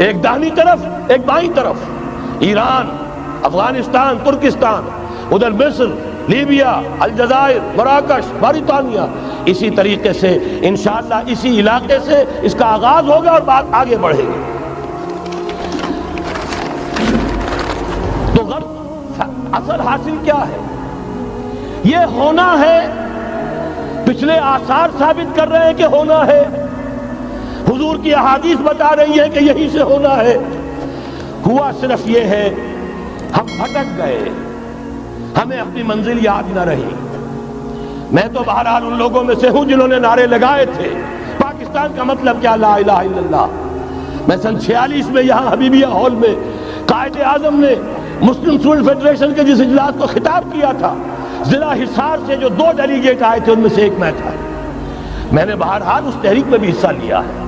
ایک داہنی طرف ایک بائیں طرف، ایران، افغانستان، ترکستان، ادھر مصر، لیبیا، الجزائر، مراکش، موریتانیہ، اسی طریقے سے انشاءاللہ اسی علاقے سے اس کا آغاز ہوگا اور بات آگے بڑھے گی۔ تو غرض اصل حاصل کیا ہے؟ یہ ہونا ہے، پچھلے آثار ثابت کر رہے ہیں کہ ہونا ہے، حضور کی احادیث بتا رہی ہے کہ یہی سے ہونا ہے، ہوا صرف یہ ہے ہم بھٹک گئے، ہمیں اپنی منزل یاد نہ رہی۔ میں تو بہرحال ان لوگوں میں سے ہوں جنہوں نے نعرے لگائے تھے پاکستان کا مطلب کیا، لا الہ الا اللہ۔ میں سن 46 میں یہاں حبیبیہ ہال میں قائد اعظم نے مسلم اسٹوڈنٹ فیڈریشن کے جس اجلاس کو خطاب کیا تھا، ضلع حصار سے جو 2 ڈیلیگیٹ آئے تھے ان میں سے ایک میں تھا۔ میں نے بہرحال اس تحریک میں بھی حصہ لیا ہے،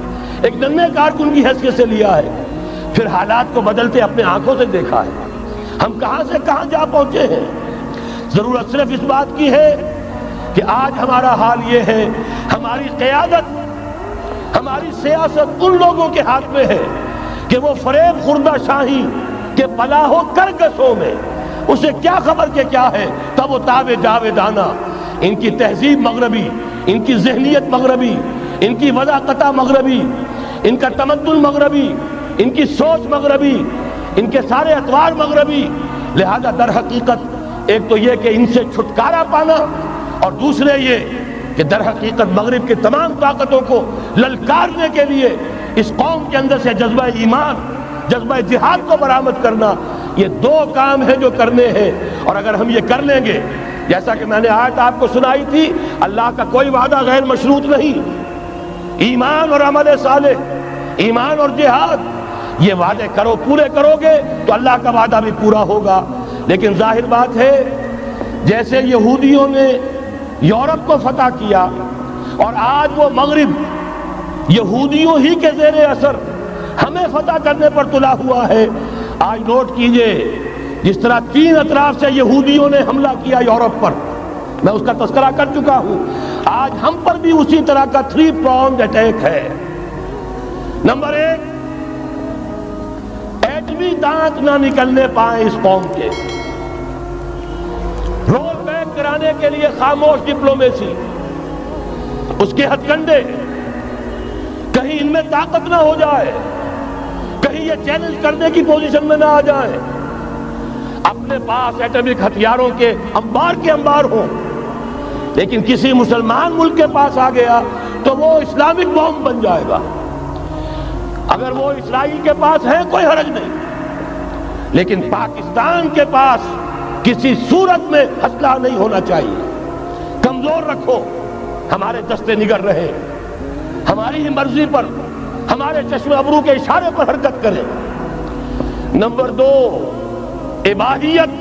ایک ننھے کارکن کی حیثیت سے لیا ہے، پھر حالات کو بدلتے اپنے آنکھوں سے دیکھا ہے، ہم کہاں سے کہاں جا پہنچے ہیں۔ ضرورت صرف اس بات کی ہے کہ آج ہمارا حال یہ ہے، ہماری قیادت، ہماری سیاست ان لوگوں کے ہاتھ میں ہے کہ وہ فریب خوردہ شاہی کے پلاح و کرگسوں میں، اسے کیا خبر کہ کیا ہے، تب وہ تاب جاویدانہ، ان کی تہذیب مغربی، ان کی ذہنیت مغربی، ان کی وضاقتہ مغربی، ان کا تمدن مغربی، ان کی سوچ مغربی، ان کے سارے اطوار مغربی، لہذا در حقیقت ایک تو یہ کہ ان سے چھٹکارا پانا، اور دوسرے یہ کہ در حقیقت مغرب کی تمام طاقتوں کو للکارنے کے لیے اس قوم کے اندر سے جذبہ ایمان، جذبہ جہاد کو برآمد کرنا، یہ 2 کام ہیں جو کرنے ہیں، اور اگر ہم یہ کر لیں گے، جیسا کہ میں نے آیت آپ کو سنائی تھی، اللہ کا کوئی وعدہ غیر مشروط نہیں، ایمان اور عمل صالح، ایمان اور جہاد، یہ وعدے پورے کرو گے تو اللہ کا وعدہ بھی پورا ہوگا۔ لیکن ظاہر بات ہے جیسے یہودیوں نے یورپ کو فتح کیا اور آج وہ مغرب یہودیوں ہی کے زیر اثر ہمیں فتح کرنے پر تلا ہوا ہے، آج نوٹ کیجئے جس طرح 3 اطراف سے یہودیوں نے حملہ کیا یورپ پر، میں اس کا تذکرہ کر چکا ہوں، آج ہم پر بھی اسی طرح کا 3 pronged اٹیک ہے۔ نمبر 1، ایٹمی دانت نہ نکلنے پائیں اس قوم کے، رول بیک کرانے کے لیے خاموش ڈپلومیسی، اس کے ہتھ کنڈے، کہیں ان میں طاقت نہ ہو جائے، کہیں یہ چیلنج کرنے کی پوزیشن میں نہ آ جائیں، اپنے پاس ایٹمک ہتھیاروں کے انبار ہوں، لیکن کسی مسلمان ملک کے پاس آ گیا تو وہ اسلامک بم بن جائے گا۔ اگر وہ اسرائیل کے پاس ہے کوئی حرج نہیں، لیکن پاکستان کے پاس کسی صورت میں اسلحہ نہیں ہونا چاہیے. کمزور رکھو، ہمارے دستے نگر رہے، ہماری ہی مرضی پر، ہمارے چشم ابرو کے اشارے پر حرکت کریں. نمبر 2، اباحیت،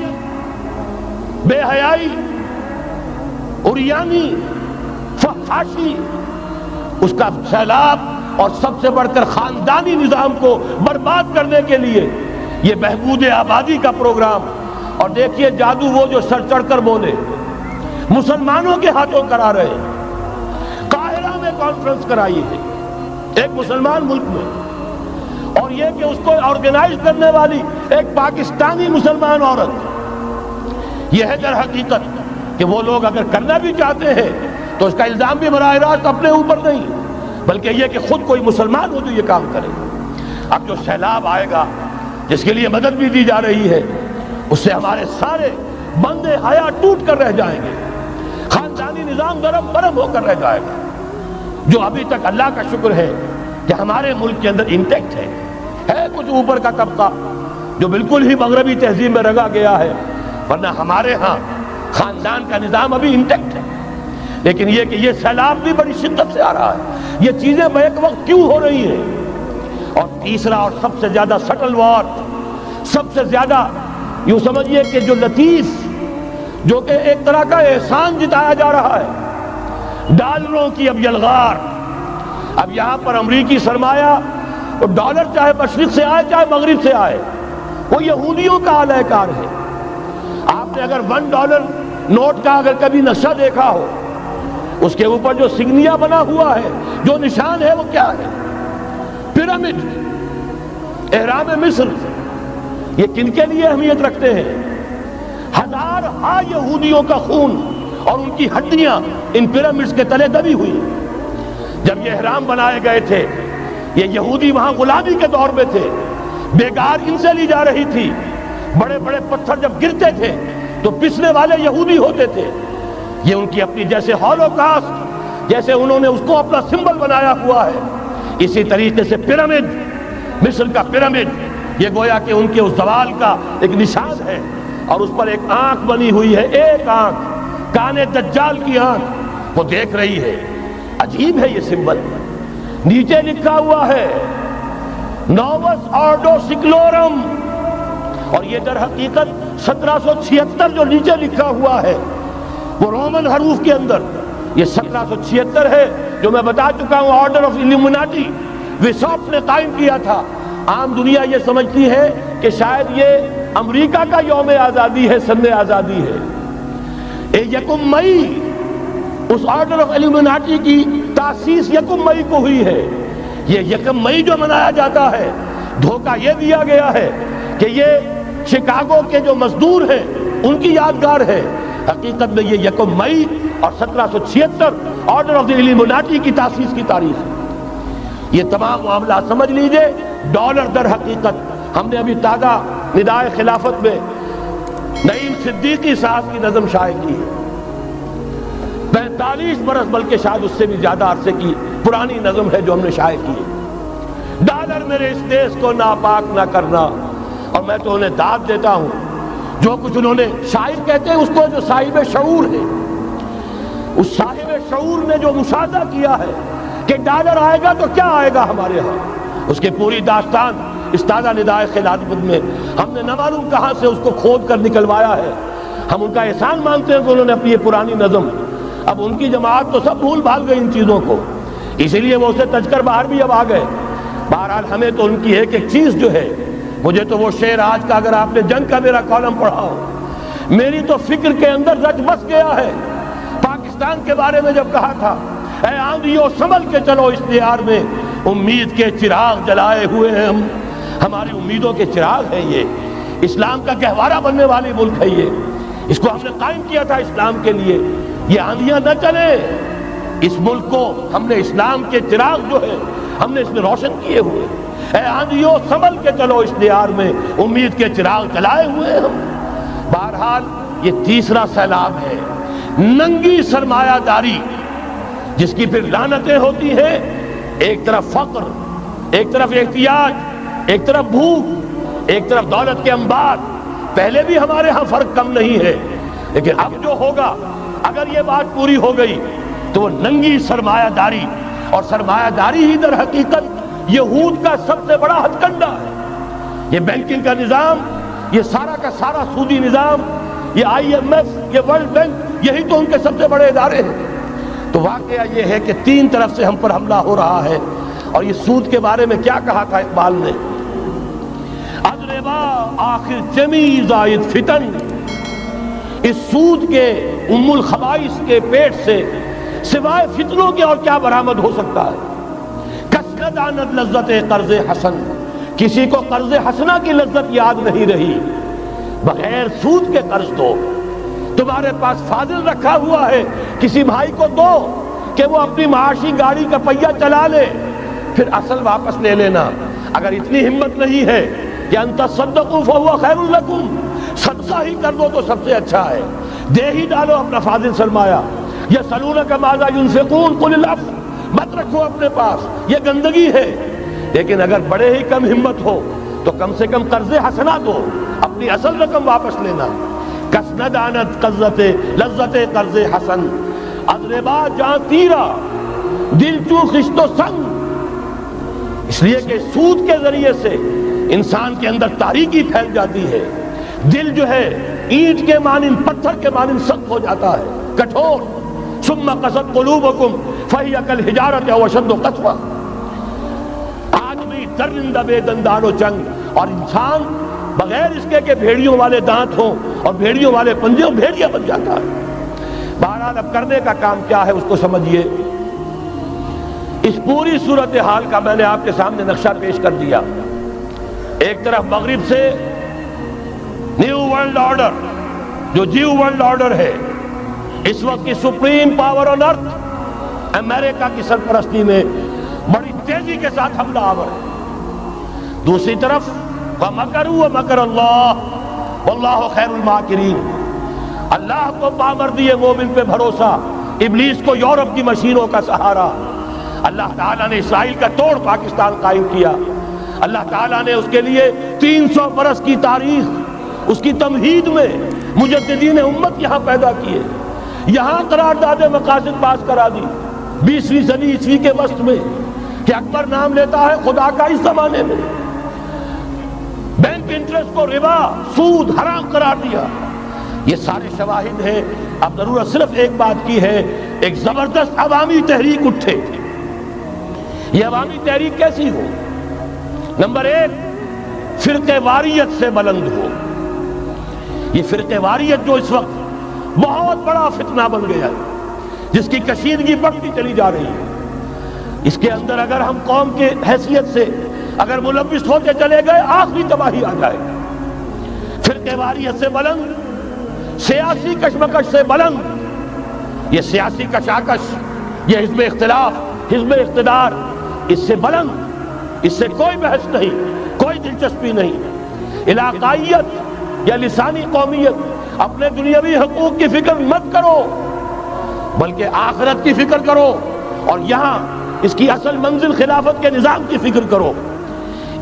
بے حیائی، عریانی، فحاشی، اس کا سیلاب اور سب سے بڑھ کر خاندانی نظام کو برباد کرنے کے لیے یہ بہبود آبادی کا پروگرام. اور دیکھیے جادو وہ جو سر چڑھ کر بولے مسلمانوں کے ہاتھوں کرا رہے ہیں. قاہرہ میں کانفرنس کرائی ہے ایک مسلمان ملک میں، اور یہ کہ اس کو آرگنائز کرنے والی ایک پاکستانی مسلمان عورت. یہ ہے در حقیقت کہ وہ لوگ اگر کرنا بھی چاہتے ہیں تو اس کا الزام بھی براہ راست اپنے اوپر نہیں، بلکہ یہ کہ خود کوئی مسلمان ہو جو یہ کام کرے. اب جو سیلاب آئے گا جس کے لیے مدد بھی دی جا رہی ہے، اس سے ہمارے سارے بندے حیا ٹوٹ کر رہ جائیں گے، خاندانی نظام گرم برم ہو کر رہ جائے گا. جو ابھی تک اللہ کا شکر ہے کہ ہمارے ملک کے اندر انٹیکٹ ہے کچھ اوپر کا طبقہ جو بالکل ہی مغربی تہذیب میں رگا گیا ہے، ورنہ ہمارے ہاں خاندان کا نظام ابھی انٹیکٹ ہے. لیکن یہ کہ یہ سیلاب بھی بڑی شدت سے آ رہا ہے، یہ چیزیں بیک وقت کیوں ہو رہی ہیں. اور تیسرا اور سب سے زیادہ سٹل وار، سب سے زیادہ یوں سمجھیے کہ جو لطیف، جو کہ ایک طرح کا احسان جتایا جا رہا ہے، ڈالروں کی اب یلغار. اب یہاں پر امریکی سرمایہ اور ڈالر چاہے مشرق سے آئے چاہے مغرب سے آئے، وہ یہودیوں کا اعلی کار ہے. آپ نے اگر $1 نوٹ کا اگر کبھی نقشہ دیکھا ہو، اس کے اوپر جو سگنیا بنا ہوا ہے، جو نشان ہے، وہ کیا ہے؟ پیرامڈ، احرام مصر. یہ کن کے لیے اہمیت رکھتے ہیں؟ ہزارہا یہودیوں کا خون اور ان کی ہڈیاں ان پیرامڈز کے تلے دبی ہوئی. جب یہ احرام بنائے گئے تھے، یہ یہودی وہاں غلامی کے دور میں تھے، بیگار ان سے لی جا رہی تھی. بڑے بڑے پتھر جب گرتے تھے تو پسنے والے یہودی ہوتے تھے. یہ ان کی اپنی جیسے ہولوکاسٹ، جیسے انہوں نے اس کو اپنا سمبل بنایا ہوا ہے، اسی طریقے سے پیرامڈ، مصر کا پیرامڈ، یہ گویا کہ ان کے اس زوال کا ایک نشان ہے. اور اس پر ایک آنکھ بنی ہوئی ہے، ایک آنکھ، کان دجال کی آنکھ، وہ دیکھ رہی ہے. عجیب ہے یہ سمبل. نیچے لکھا ہوا ہے نووس آرڈو سیکلورم، اور یہ در حقیقت 1776 جو نیچے لکھا ہوا ہے وہ رومن حروف کے اندر یہ 1776 ہے، جو میں بتا چکا ہوں آرڈر آف ایلومیناٹی وساپ نے قائم کیا تھا. عام دنیا یہ سمجھتی ہے کہ شاید یہ امریکہ کا یوم آزادی ہے، سن آزادی ہے. 1 مئی اس آرڈر آف ایلومیناٹی کی تاسیس 1 مئی کو ہوئی ہے. یہ 1 مئی جو منایا جاتا ہے، دھوکہ یہ دیا گیا ہے کہ یہ شکاگو کے جو مزدور ہیں ان کی یادگار ہے. حقیقت میں یہ 1 مئی اور 1776 آرڈر آف دی ایلومیناٹی کی تاسیس کی تاریخ ہے. یہ تمام معاملات سمجھ لیجئے. ڈالر در حقیقت ہم نے ابھی تازہ ندائے خلافت میں نعیم صدیقی صاحب کی نظم شائع کی ہے. 45 برس بلکہ شاید اس سے بھی زیادہ عرصے کی پرانی نظم ہے جو ہم نے شائع کی ہے. ڈالر میرے اس دیش کو ناپاک نہ کرنا. اور میں تو انہیں داد دیتا ہوں جو کچھ انہوں نے، شاعر کہتے ہیں اس کو جو صاحب شعور ہے، اس صاحب شعور نے جو مشاہدہ کیا ہے کہ ڈالر آئے گا تو کیا آئے گا ہمارے ہاں، اس کے پوری داستان اس تازہ ندائے خلافت میں ہم نے نہ معلوم کہاں سے اس کو کھود کر نکلوایا ہے. ہم ان کا احسان مانتے ہیں کہ انہوں نے اپنی یہ پرانی نظم، اب ان کی جماعت تو سب بھول بھال گئی ان چیزوں کو، اسی لیے وہ اسے تج کر باہر بھی اب آ گئے. بہرحال ہمیں تو ان کی ایک ایک چیز جو ہے، مجھے تو وہ شعر آج کا اگر آپ نے جنگ کا میرا کالم پڑھا ہو، میری تو فکر کے اندر رچ بس گیا ہے. پاکستان کے بارے میں جب کہا تھا، اے آندھیوں سنبھل کے چلو اس دیار میں، امید کے چراغ جلائے ہوئے ہیں ہم. ہماری امیدوں کے چراغ ہیں یہ، اسلام کا گہوارہ بننے والی ملک ہے یہ، اس کو ہم نے قائم کیا تھا اسلام کے لیے. یہ آندھیاں نہ چلیں، اس ملک کو ہم نے اسلام کے چراغ جو ہے ہم نے اس میں روشن کیے ہوئے. اے آندھیوں سنبھل کے چلو اس دیار میں، امید کے چراغ جلائے ہوئے ہیں ہم. بہرحال یہ تیسرا سیلاب ہے، ننگی سرمایہ داری، جس کی پھر لعنتیں ہوتی ہیں. ایک طرف فقر، ایک طرف احتیاج، ایک طرف بھوک، ایک طرف دولت کے انبار، پہلے بھی ہمارے ہاں فرق کم نہیں ہے، لیکن اب جو ہوگا اگر یہ بات پوری ہو گئی تو وہ ننگی سرمایہ داری، اور سرمایہ داری ہی در حقیقت یہود کا سب سے بڑا ہتھ کنڈا ہے۔ یہ بینکنگ کا نظام، یہ سارا کا سارا سودی نظام، یہ IMF، یہ ورلڈ بینک، یہی تو ان کے سب سے بڑے ادارے ہیں۔ تو واقعہ یہ ہے کہ تین طرف سے ہم پر حملہ ہو رہا ہے۔ اور یہ سود کے بارے میں کیا کہا تھا اقبال نے؟ اضربا آخر جمی زائد فتن، اس سود کے ام الخبائث کے پیٹ سے سوائے فتنوں کے اور کیا برآمد ہو سکتا ہے؟ کسرت آنت لذت قرض حسن، کسی کو قرض حسنہ کی لذت یاد نہیں رہی۔ بغیر سود کے قرض دو، تمہارے پاس فاضل رکھا ہوا ہے کسی بھائی کو دو کہ وہ اپنی معاشی گاڑی کا پہیہ چلا لے، پھر اصل واپس لے لینا۔ اگر اتنی ہمت نہیں ہے کہ ان تصدقوا فهو خیر لکم، صدقہ ہی کر دو تو سب سے اچھا ہے، دے ہی ڈالو اپنا فاضل سرمایہ۔ یسألونک ماذا ينفقون قل العفو، مت رکھو اپنے پاس، یہ گندگی ہے۔ لیکن اگر بڑے ہی کم ہمت ہو تو کم سے کم قرض حسنہ دو، اپنی اصل رقم واپس لینا۔ کسند آنت قزت لذت قرض حسن، اضربا جاں تیرا دل چو خشت و سنگ، اس لیے کہ سود کے ذریعے سے انسان کے اندر تاریکی پھیل جاتی ہے، دل جو ہے اینٹ کے مانند، پتھر کے مانند سخت ہو جاتا ہے، کٹھور۔ ثم قست قلوبکم فہی کالحجارۃ او اشد قسوۃ، آدمی درندہ بے دندان و چنگ، اور انسان بغیر اس کے کہ بھیڑیوں والے دانت ہوں اور بھیڑیوں والے پنجے ہوں، بھیڑیا بن جاتا ہے۔ بہرحال اب کرنے کا کام کیا ہے اس کو سمجھیے۔ اس پوری صورتحال کا میں نے آپ کے سامنے نقشہ پیش کر دیا۔ ایک طرف مغرب سے نیو ورلڈ آرڈر، جو نیو ورلڈ آرڈر ہے، اس وقت کی سپریم پاور آن ارتھ، امریکہ کی سرپرستی میں بڑی تیزی کے ساتھ حملہ آور ہے۔ دوسری طرف وَمَكَرُوا وَمَكَرَ اللَّهُ وَاللَّهُ خَيْرُ الْمَاكِرِينَ، اللہ کو پامردی مومن پہ بھروسہ، ابلیس کو یورپ کی مشینوں کا سہارا۔ اللہ تعالیٰ نے اسرائیل کا توڑ پاکستان قائم کیا، اللہ تعالیٰ نے اس کے لیے 300 برس کی تاریخ، اس کی تمہید میں مجددین امت یہاں پیدا کیے، یہاں قرارداد مقاصد پاس کرا دی 20ویں صدی عیسوی کے وسط میں، کہ اکبر نام لیتا ہے خدا کا اس زمانے میں۔ بینک انٹرسٹ کو ربا، سود حرام قرار دیا۔ یہ سارے شواہد ہیں۔ اب ضرورت صرف ایک بات کی ہے، ایک زبردست عوامی تحریک اٹھے۔ یہ عوامی تحریک کیسی ہو؟ نمبر ایک، فرقہ واریت سے بلند ہو۔ یہ فرقہ واریت جو اس وقت بہت بڑا فتنہ بن گیا ہے، جس کی کشیدگی بڑھتی چلی جا رہی ہے، اس کے اندر اگر ہم قوم کے حیثیت سے اگر ملوث ہوتے چلے گئے، آخری تباہی آ جائے گی۔ فرقہ واریت سے بلند، سیاسی کشمکش سے بلند، یہ سیاسی کشاکش، یہ حزب اختلاف، حزب اقتدار، اس سے بلند، اس سے کوئی بحث نہیں، کوئی دلچسپی نہیں۔ علاقائیت یا لسانی قومیت، اپنے دنیاوی حقوق کی فکر مت کرو، بلکہ آخرت کی فکر کرو، اور یہاں اس کی اصل منزل خلافت کے نظام کی فکر کرو۔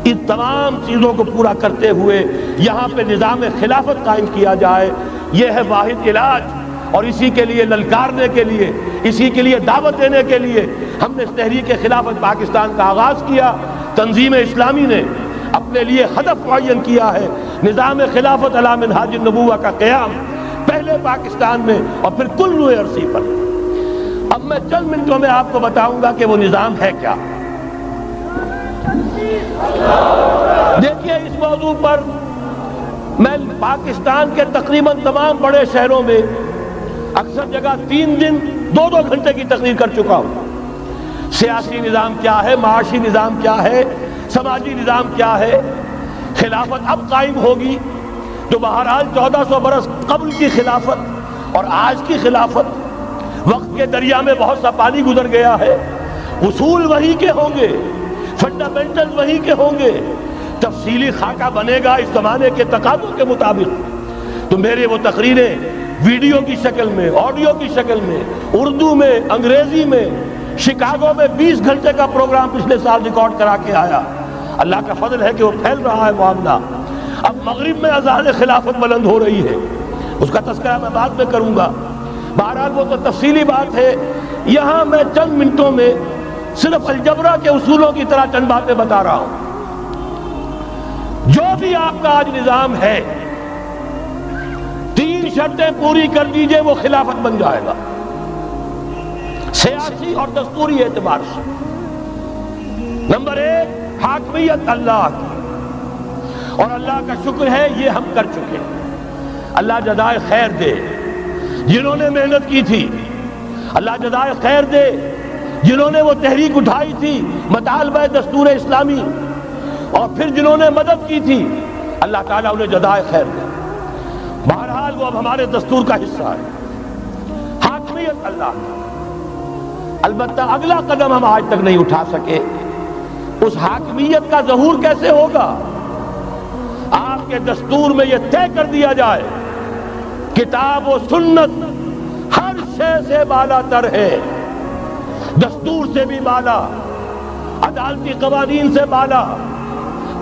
ان تمام چیزوں کو پورا کرتے ہوئے یہاں پہ نظام خلافت قائم کیا جائے، یہ ہے واحد علاج۔ اور اسی کے لیے للکارنے کے لیے، اسی کے لیے دعوت دینے کے لیے ہم نے تحریک خلافت پاکستان کا آغاز کیا۔ تنظیم اسلامی نے اپنے لیے ہدف معین کیا ہے، نظام خلافت علی منہاج النبوہ کا قیام، پہلے پاکستان میں اور پھر کل روئے عرصی پر۔ اب میں چند منٹوں میں آپ کو بتاؤں گا کہ وہ نظام ہے کیا۔ دیکھیے، اس موضوع پر میں پاکستان کے تقریباً تمام بڑے شہروں میں اکثر جگہ 3 دن 2 گھنٹے کی تقریر کر چکا ہوں۔ سیاسی نظام کیا ہے، معاشی نظام کیا ہے، سماجی نظام کیا ہے۔ خلافت اب قائم ہوگی، جو بہرحال 1400 برس قبل کی خلافت اور آج کی خلافت، وقت کے دریا میں بہت سا پانی گزر گیا ہے، اصول وہی کے ہوں گے، فنڈامنٹل وہی کے ہوں گے، تفصیلی خاکہ بنے گا اس زمانے کے تقاضوں کے مطابق۔ تو میرے وہ تقریریں ویڈیو کی شکل میں، آڈیو کی شکل میں، اردو میں، انگریزی میں، شکاگو میں 20 گھنٹے کا پروگرام پچھلے سال ریکارڈ کرا کے آیا۔ اللہ کا فضل ہے کہ وہ پھیل رہا ہے معاملہ۔ اب مغرب میں اذان خلافت بلند ہو رہی ہے، اس کا تذکرہ میں بعد میں کروں گا، بہرحال وہ تو تفصیلی بات ہے۔ یہاں میں چند منٹوں میں صرف الجبرا کے اصولوں کی طرح چند باتیں بتا رہا ہوں۔ جو بھی آپ کا آج نظام ہے، 3 شرطیں پوری کر دیجئے وہ خلافت بن جائے گا، سیاسی اور دستوری اعتبار سے۔ نمبر 1، حاکمیت اللہ کی، اور اللہ کا شکر ہے یہ ہم کر چکے ہیں، اللہ جزائے خیر دے جنہوں نے محنت کی تھی، اللہ جزائے خیر دے جنہوں نے وہ تحریک اٹھائی تھی مطالبہ دستور اسلامی، اور پھر جنہوں نے مدد کی تھی، اللہ تعالیٰ انہیں جزائے خیر دے۔ بہرحال وہ اب ہمارے دستور کا حصہ ہے، حاکمیت اللہ کی۔ البتہ اگلا قدم ہم آج تک نہیں اٹھا سکے، اس حاکمیت کا ظہور کیسے ہوگا؟ آپ کے دستور میں یہ طے کر دیا جائے کتاب و سنت ہر شے سے بالا تر ہے، دستور سے بھی بالا، عدالتی قوانین سے بالا،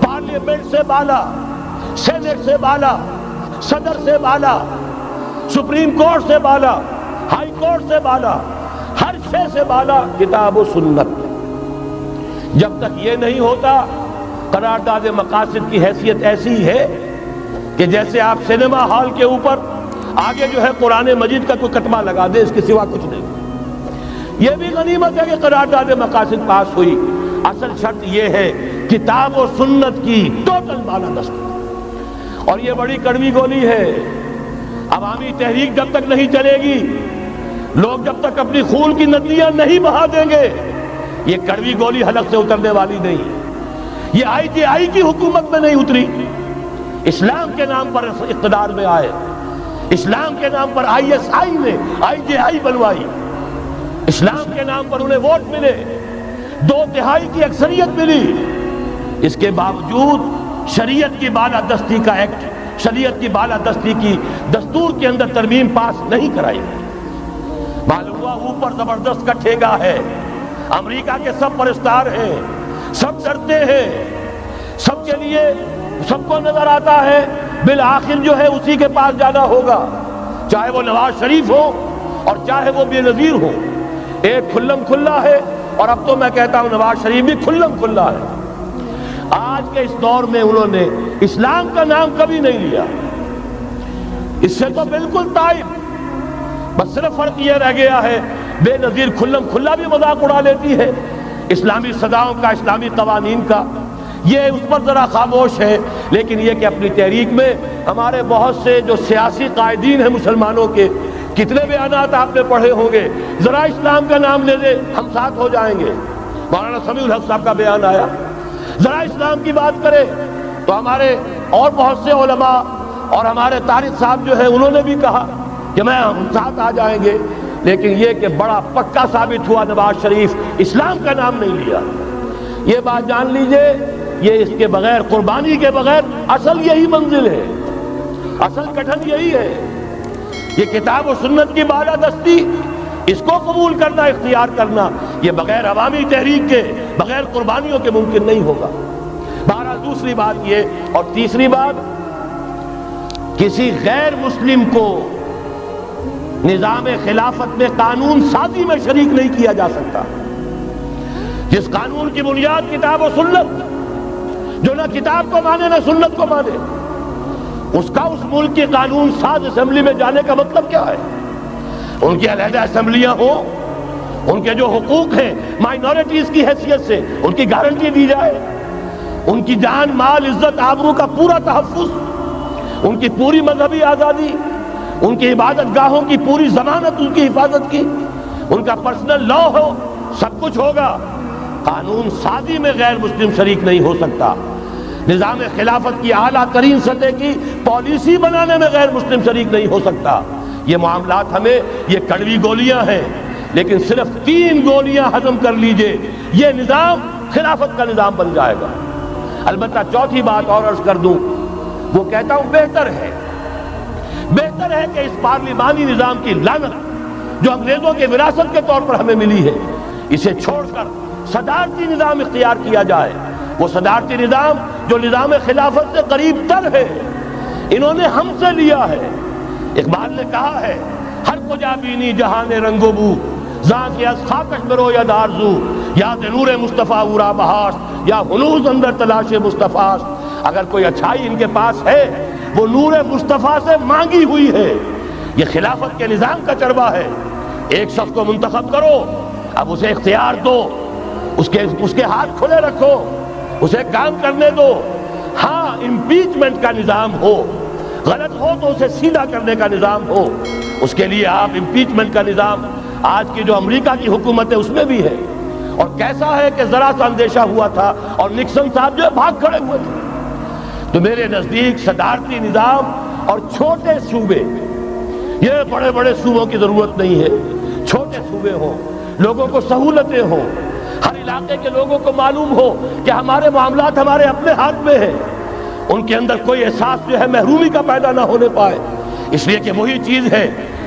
پارلیمنٹ سے بالا، سینٹ سے بالا، صدر سے بالا، سپریم کورٹ سے بالا، ہائی کورٹ سے بالا، ہر شے سے بالا کتاب و سنت۔ جب تک یہ نہیں ہوتا، قرارداد مقاصد کی حیثیت ایسی ہے کہ جیسے آپ سینما ہال کے اوپر آگے جو ہے قرآن مجید کا کوئی کتبہ لگا دے، اس کے سوا کچھ نہیں۔ یہ بھی غنیمت ہے کہ قرارداد مقاصد پاس ہوئی، اصل شرط یہ ہے کتاب و سنت کی ٹوٹل بالادستی۔ اور یہ بڑی کڑوی گولی ہے، عوامی تحریک جب تک نہیں چلے گی، لوگ جب تک اپنی خون کی ندیاں نہیں بہا دیں گے، یہ کڑوی گولی حلق سے اترنے والی نہیں۔ یہ IJI کی حکومت میں نہیں اتری، اسلام کے نام پر اقتدار میں آئے، اسلام کے نام پر ISI نے IJI بنوائی، اسلام کے نام پر انہیں ووٹ ملے، 2/3 کی اکثریت ملی، اس کے باوجود شریعت کی بالادستی کا ایکٹ، شریعت کی بالادستی کی دستور کے اندر ترمیم پاس نہیں کرائی گئی۔ معلوم ہوا اوپر زبردست کا ٹھیکہ ہے، امریکہ کے سب پرستار ہیں، سب ڈرتے ہیں، سب کے لیے سب کو نظر آتا ہے بالآخر جو ہے اسی کے پاس جانا ہوگا، چاہے وہ نواز شریف ہو اور چاہے وہ بے نظیر ہو۔ ایک کھلم کھلا ہے، اور اب تو میں کہتا ہوں نواز شریف بھی کھلم کھلا ہے۔ آج کے اس دور میں انہوں نے اسلام کا نام کبھی نہیں لیا، اس سے تو بالکل طائب، بس صرف فرق یہ رہ گیا ہے بے نظیر کھلم کھلا بھی مذاق اڑا لیتی ہے اسلامی صداؤں کا، اسلامی قوانین کا، یہ اس پر ذرا خاموش ہے۔ لیکن یہ کہ اپنی تحریک میں ہمارے بہت سے جو سیاسی قائدین ہیں مسلمانوں کے، کتنے بیانات آپ نے پڑھے ہوں گے، ذرا اسلام کا نام لے لے ہم ساتھ ہو جائیں گے۔ مولانا سمیع الحق صاحب کا بیان آیا، ذرا اسلام کی بات کرے تو ہمارے اور بہت سے علماء اور ہمارے طارق صاحب جو ہے انہوں نے بھی کہا کہ میں ہم ساتھ آ جائیں گے۔ لیکن یہ کہ بڑا پکا ثابت ہوا نواز شریف اسلام کا نام نہیں لیا۔ یہ بات جان لیجئے، یہ اس کے بغیر، قربانی کے بغیر اصل یہی منزل ہے، اصل کٹھن یہی ہے۔ یہ کتاب و سنت کی بالادستی، اس کو قبول کرنا، اختیار کرنا، یہ بغیر عوامی تحریک کے، بغیر قربانیوں کے ممکن نہیں ہوگا۔ بہرحال دوسری بات یہ، اور تیسری بات، کسی غیر مسلم کو نظام خلافت میں قانون سازی میں شریک نہیں کیا جا سکتا۔ جس قانون کی بنیاد کتاب و سنت، جو نہ کتاب کو مانے نہ سنت کو مانے، اس کا اس ملک کی قانون ساز اسمبلی میں جانے کا مطلب کیا ہے؟ ان کی علیحدہ اسمبلیاں ہوں، ان کے جو حقوق ہیں مائنورٹیز کی حیثیت سے ان کی گارنٹی دی جائے، ان کی جان، مال، عزت، آبرو کا پورا تحفظ، ان کی پوری مذہبی آزادی، ان کی عبادت گاہوں کی پوری ضمانت، ان کی حفاظت کی، ان کا پرسنل لا ہو، سب کچھ ہوگا۔ قانون سازی میں غیر مسلم شریک نہیں ہو سکتا، نظام خلافت کی اعلیٰ ترین سطح کی پالیسی بنانے میں غیر مسلم شریک نہیں ہو سکتا۔ یہ معاملات ہمیں، یہ کڑوی گولیاں ہیں، لیکن صرف 3 گولیاں ہضم کر لیجئے، یہ نظام خلافت کا نظام بن جائے گا۔ البتہ چوتھی بات اور عرض کر دوں، وہ کہتا ہوں بہتر ہے کہ اس پارلیمانی نظام کی لعنت جو انگریزوں کے وراثت کے طور پر ہمیں ملی ہے، اسے چھوڑ کر صدارتی نظام اختیار کیا جائے، وہ صدارتی نظام جو نظام خلافت سے قریب تر ہے، انہوں نے ہم سے لیا ہے۔ اقبال نے کہا ہے ہر کجا بینی جہان رنگ و بو، زاں کے از خاکش برو یا دارزو، یا نور مصطفیٰ اورا بہاش، یا ہنوز اندر تلاش مصطفیٰ۔ اگر کوئی اچھائی ان کے پاس ہے وہ نور مصطفیٰ سے مانگی ہوئی ہے۔ یہ خلافت کے نظام کا چربا ہے۔ ایک شخص کو منتخب کرو، اب اسے اختیار دو، اس کے ہاتھ کھلے رکھو، اسے کام کرنے دو۔ ہاں امپیچمنٹ کا نظام ہو، غلط ہو تو اسے سیدھا کرنے کا نظام ہو، اس کے لیے آپ امپیچمنٹ کا نظام آج کی جو امریکہ کی حکومت ہے اس میں بھی ہے۔ اور کیسا ہے کہ ذرا سا اندیشہ ہوا تھا اور نکسن صاحب جو ہے بھاگ کھڑے ہوئے تھے۔ تو میرے نزدیک صدارتی نظام اور چھوٹے صوبے، یہ بڑے بڑے صوبوں کی ضرورت نہیں ہے، چھوٹے صوبے ہوں، لوگوں کو سہولتیں ہوں، ہر علاقے کے لوگوں کو معلوم ہو کہ ہمارے معاملات ہمارے اپنے ہاتھ میں ہیں، ان کے اندر کوئی احساس جو ہے محرومی کا پیدا نہ ہونے پائے۔ اس لیے کہ وہی چیز ہے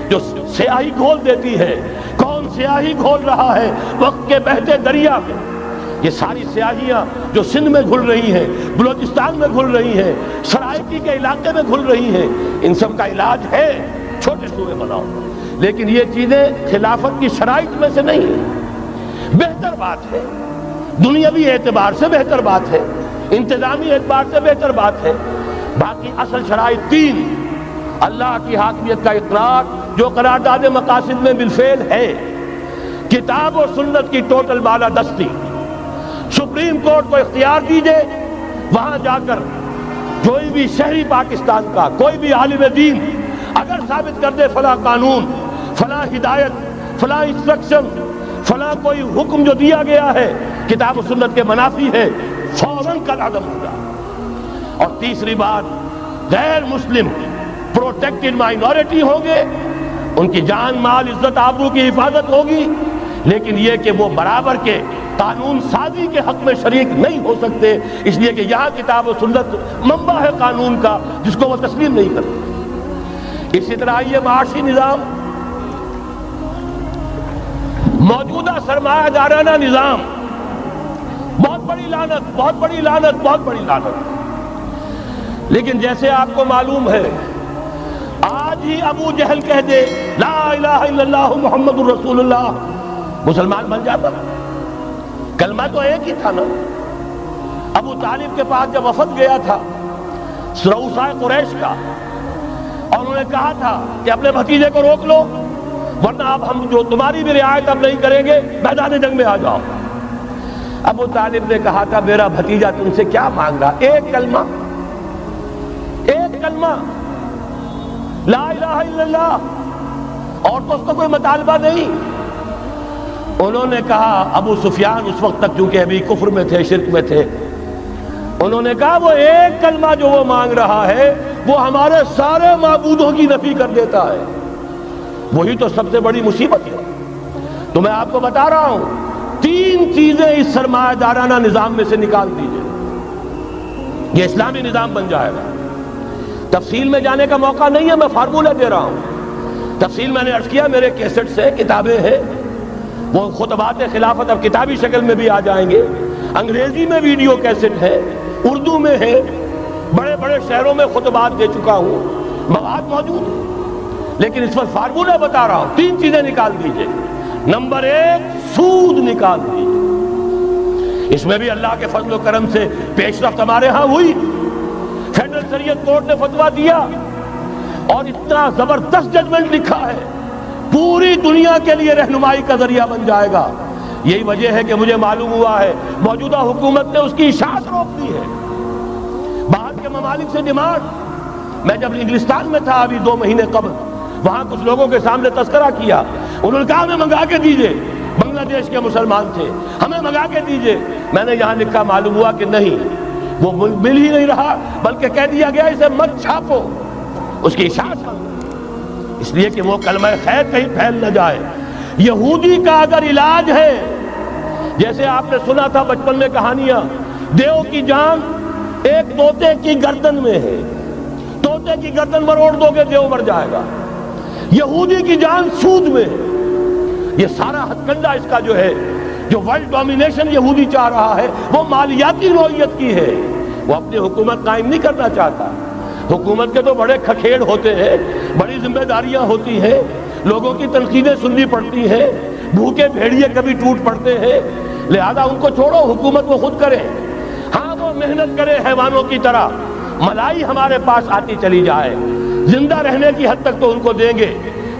جو سیاہی گھول دیتی ہے۔ کون سیاہی گھول رہا ہے وقت کے بہتے دریا میں؟ یہ ساری سیاہیاں جو سندھ میں گھل رہی ہیں، بلوچستان میں گھل رہی ہیں، سرائکی کے علاقے میں گھل رہی ہیں، ان سب کا علاج ہے چھوٹے صوبے بناؤ۔ لیکن یہ چیزیں خلافت کی شرائط میں سے نہیں ہیں۔ بہتر بات ہے، دنیاوی اعتبار سے بہتر بات ہے، انتظامی اعتبار سے بہتر بات ہے۔ باقی اصل شرائط تین: اللہ کی حاکمیت کا اقرار جو قرارداد مقاصد میں بالفعل ہے، کتاب و سنت کی ٹوٹل بالادستی۔ سپریم کورٹ کو اختیار دیجئے، وہاں جا کر کوئی بھی شہری پاکستان کا کوئی بھی عالم دین اگر ثابت کر دے فلاں قانون، فلاں ہدایت، فلاں انسٹرکشن، فلاں کوئی حکم جو دیا گیا ہے کتاب و سنت کے منافی ہے، فوراً کل عدم ہوگا۔ اور تیسری بات، غیر مسلم پروٹیکٹڈ مائنورٹی ہوں گے، ان کی جان مال عزت آبرو کی حفاظت ہوگی، لیکن یہ کہ وہ برابر کے قانون سازی کے حق میں شریک نہیں ہو سکتے، اس لیے کہ یہاں کتاب و سنت منبع ہے قانون کا جس کو وہ تسلیم نہیں کرتے۔ اسی طرح یہ معاشی نظام، موجودہ سرمایہ دارانہ نظام، بہت بڑی لعنت، بہت بڑی لعنت، بہت بڑی لعنت۔ لیکن جیسے آپ کو معلوم ہے، آج ہی ابو جہل کہہ دے لا الہ الا اللہ محمد الرسول اللہ، مسلمان بن جاتا۔ کلمہ تو ایک ہی تھا نا۔ ابو طالب کے پاس جب وفد گیا تھا رؤسائے قریش کا، اور انہوں نے کہا تھا کہ اپنے بھتیجے کو روک لو ورنہ اب ہم جو تمہاری بھی رعایت اب نہیں کریں گے، میدان جنگ میں آ جاؤ۔ ابو طالب نے کہا تھا میرا بھتیجا تم سے کیا مانگ رہا؟ ایک کلمہ، ایک کلمہ لا الہ الا اللہ، اور تو اس کا کوئی مطالبہ نہیں۔ انہوں نے کہا، ابو سفیان اس وقت تک چونکہ ابھی کفر میں تھے، شرک میں تھے، انہوں نے کہا وہ ایک کلمہ جو وہ مانگ رہا ہے وہ ہمارے سارے معبودوں کی نفی کر دیتا ہے۔ وہی تو سب سے بڑی مصیبت ہے۔ تو میں آپ کو بتا رہا ہوں، تین چیزیں اس سرمایہ دارانہ نظام میں سے نکال دیجئے، یہ اسلامی نظام بن جائے گا۔ تفصیل میں جانے کا موقع نہیں ہے، میں فارمولہ دے رہا ہوں۔ تفصیل میں نے عرض کیا، میرے کیسٹ سے کتابیں ہیں، وہ خطبات خلافت اب کتابی شکل میں بھی آ جائیں گے، انگریزی میں ویڈیو کیسٹ ہے، اردو میں ہے، بڑے بڑے شہروں میں خطبات دے چکا ہوں، مواد موجود ہے۔ لیکن اس پر فارمولہ بتا رہا ہوں، تین چیزیں نکال دیجئے۔ نمبر ایک، سود نکال دیجئے۔ اس میں بھی اللہ کے فضل و کرم سے پیش رفت ہمارے ہاں ہوئی۔ فیڈرل شریعت کورٹ نے فتویٰ دیا اور اتنا زبردست ججمنٹ لکھا ہے، پوری دنیا کے لیے رہنمائی کا ذریعہ بن جائے گا۔ یہی وجہ ہے کہ مجھے معلوم ہوا ہے موجودہ حکومت نے اس کی اشاعت روک دی ہے۔ باہر کے ممالک سے ڈیمانڈ، میں جب انگلستان میں تھا ابھی 2 مہینے قبل، وہاں کچھ لوگوں کے سامنے تذکرہ کیا، انہوں نے کہا ہمیں منگا کے دیجئے، بنگلہ دیش کے مسلمان تھے، ہمیں منگا کے دیجئے۔ میں نے یہاں لکھا، معلوم ہوا کہ نہیں، وہ مل ہی نہیں رہا، بلکہ کہہ دیا گیا اسے مت چھاپو، اس کی اشاعت مت، اس لیے کہ وہ کلمہ خیر کہیں پھیل نہ جائے۔ یہودی کا اگر علاج ہے، جیسے آپ نے سنا تھا بچپن میں کہانیاں، دیو کی جان ایک طوطے کی گردن میں ہے، طوطے کی گردن مروڑ دو گے دیو مر جائے گا۔ یہودی کی جان سود میں ہے۔ یہ سارا ہتھ کنڈا اس کا جو ہے جو ورلڈ ڈومینیشن یہودی چاہ رہا ہے وہ مالیاتی نوعیت کی ہے. وہ اپنی حکومت قائم نہیں کرنا چاہتا. حکومت کے تو بڑے کھکھیڑ ہوتے ہیں, بڑی ذمہ داریاں ہوتی ہیں, لوگوں کی تنقیدیں سننی پڑتی ہیں, بھوکے بھیڑیے کبھی ٹوٹ پڑتے ہیں. لہذا ان کو چھوڑو, حکومت وہ خود کرے. ہاں وہ محنت کرے حیوانوں کی طرح, ملائی ہمارے پاس آتی چلی جائے, زندہ رہنے کی حد تک تو ان کو دیں گے.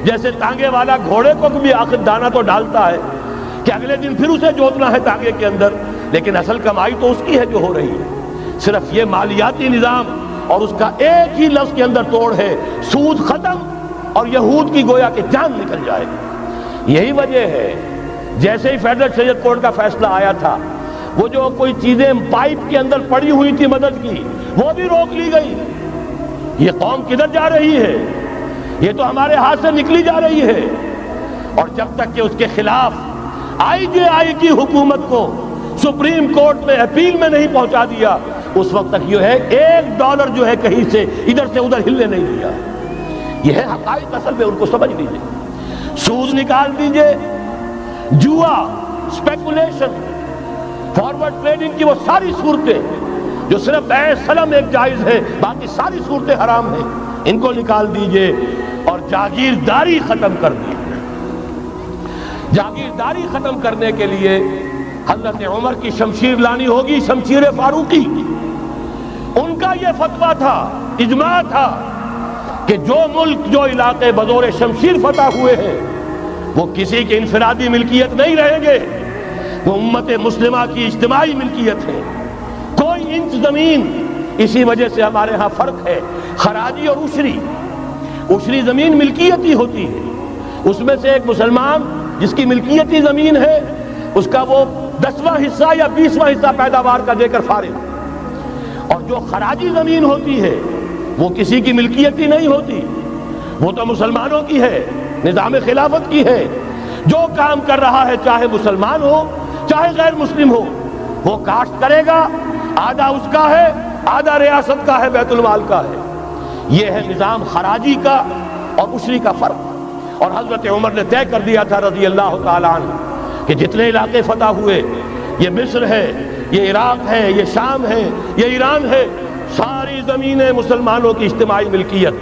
جیسے تانگے والا گھوڑے کو بھی آخر دانہ تو ڈالتا ہے کہ اگلے دن پھر اسے جوتنا ہے تانگے کے اندر, لیکن اصل کمائی تو اس کی ہے جو ہو رہی ہے. صرف یہ مالیاتی نظام اور اس کا ایک ہی لفظ کے اندر توڑ ہے, سود ختم اور یہود کی گویا کہ جان نکل جائے گی. یہی وجہ ہے جیسے ہی فیڈرل شریعت کورٹ کا فیصلہ آیا تھا, وہ جو کوئی چیزیں پائپ کے اندر پڑی ہوئی تھی مدد کی, وہ بھی روک لی گئی. یہ قوم کدھر جا رہی ہے؟ یہ تو ہمارے ہاتھ سے نکلی جا رہی ہے. اور جب تک کہ اس کے خلاف IJI کی حکومت کو سپریم کورٹ میں اپیل میں نہیں پہنچا دیا, اس وقت تک یہ ہے $1 جو ہے کہیں سے ادھر سے ادھر ہلنے نہیں دیا. یہ ہے حقائق, اصل میں ان کو سمجھ لیجیے. سود نکال دیجئے, جوا, اسپیکولیشن, فارورڈ ٹریڈنگ کی وہ ساری صورتیں جو صرف بیع سلم ایک جائز ہے, باقی ساری صورتیں حرام ہیں, ان کو نکال دیجئے اور جاگیرداری ختم کر دیجئے. جاگیرداری ختم کرنے کے لیے حضرت عمر کی شمشیر لانی ہوگی, شمشیر فاروقی. ان کا یہ فتویٰ تھا, اجماع تھا کہ جو ملک, جو علاقے بزور شمشیر فتح ہوئے ہیں وہ کسی کی انفرادی ملکیت نہیں رہیں گے, وہ امت مسلمہ کی اجتماعی ملکیت ہے. کوئی انچ زمین, اسی وجہ سے ہمارے ہاں فرق ہے خراجی اور عشری. عشری زمین ملکیتی ہوتی ہے, اس میں سے ایک مسلمان جس کی ملکیتی زمین ہے اس کا وہ 10واں حصہ یا 20واں حصہ پیداوار کا دے کر فارغ. اور جو خراجی زمین ہوتی ہے وہ کسی کی ملکیتی نہیں ہوتی, وہ تو مسلمانوں کی ہے, نظام خلافت کی ہے. جو کام کر رہا ہے چاہے مسلمان ہو چاہے غیر مسلم ہو, وہ کاشت کرے گا, آدھا اس کا ہے, آدھا ریاست کا ہے, بیت المال کا ہے. یہ ہے نظام خراجی کا اور عشری کا فرق. اور حضرت عمر نے طے کر دیا تھا رضی اللہ تعالیٰ عنہ کہ جتنے علاقے فتح ہوئے, یہ مصر ہے, یہ عراق ہے, یہ شام ہے, یہ ایران ہے, ساری زمینیں مسلمانوں کی اجتماعی ملکیت.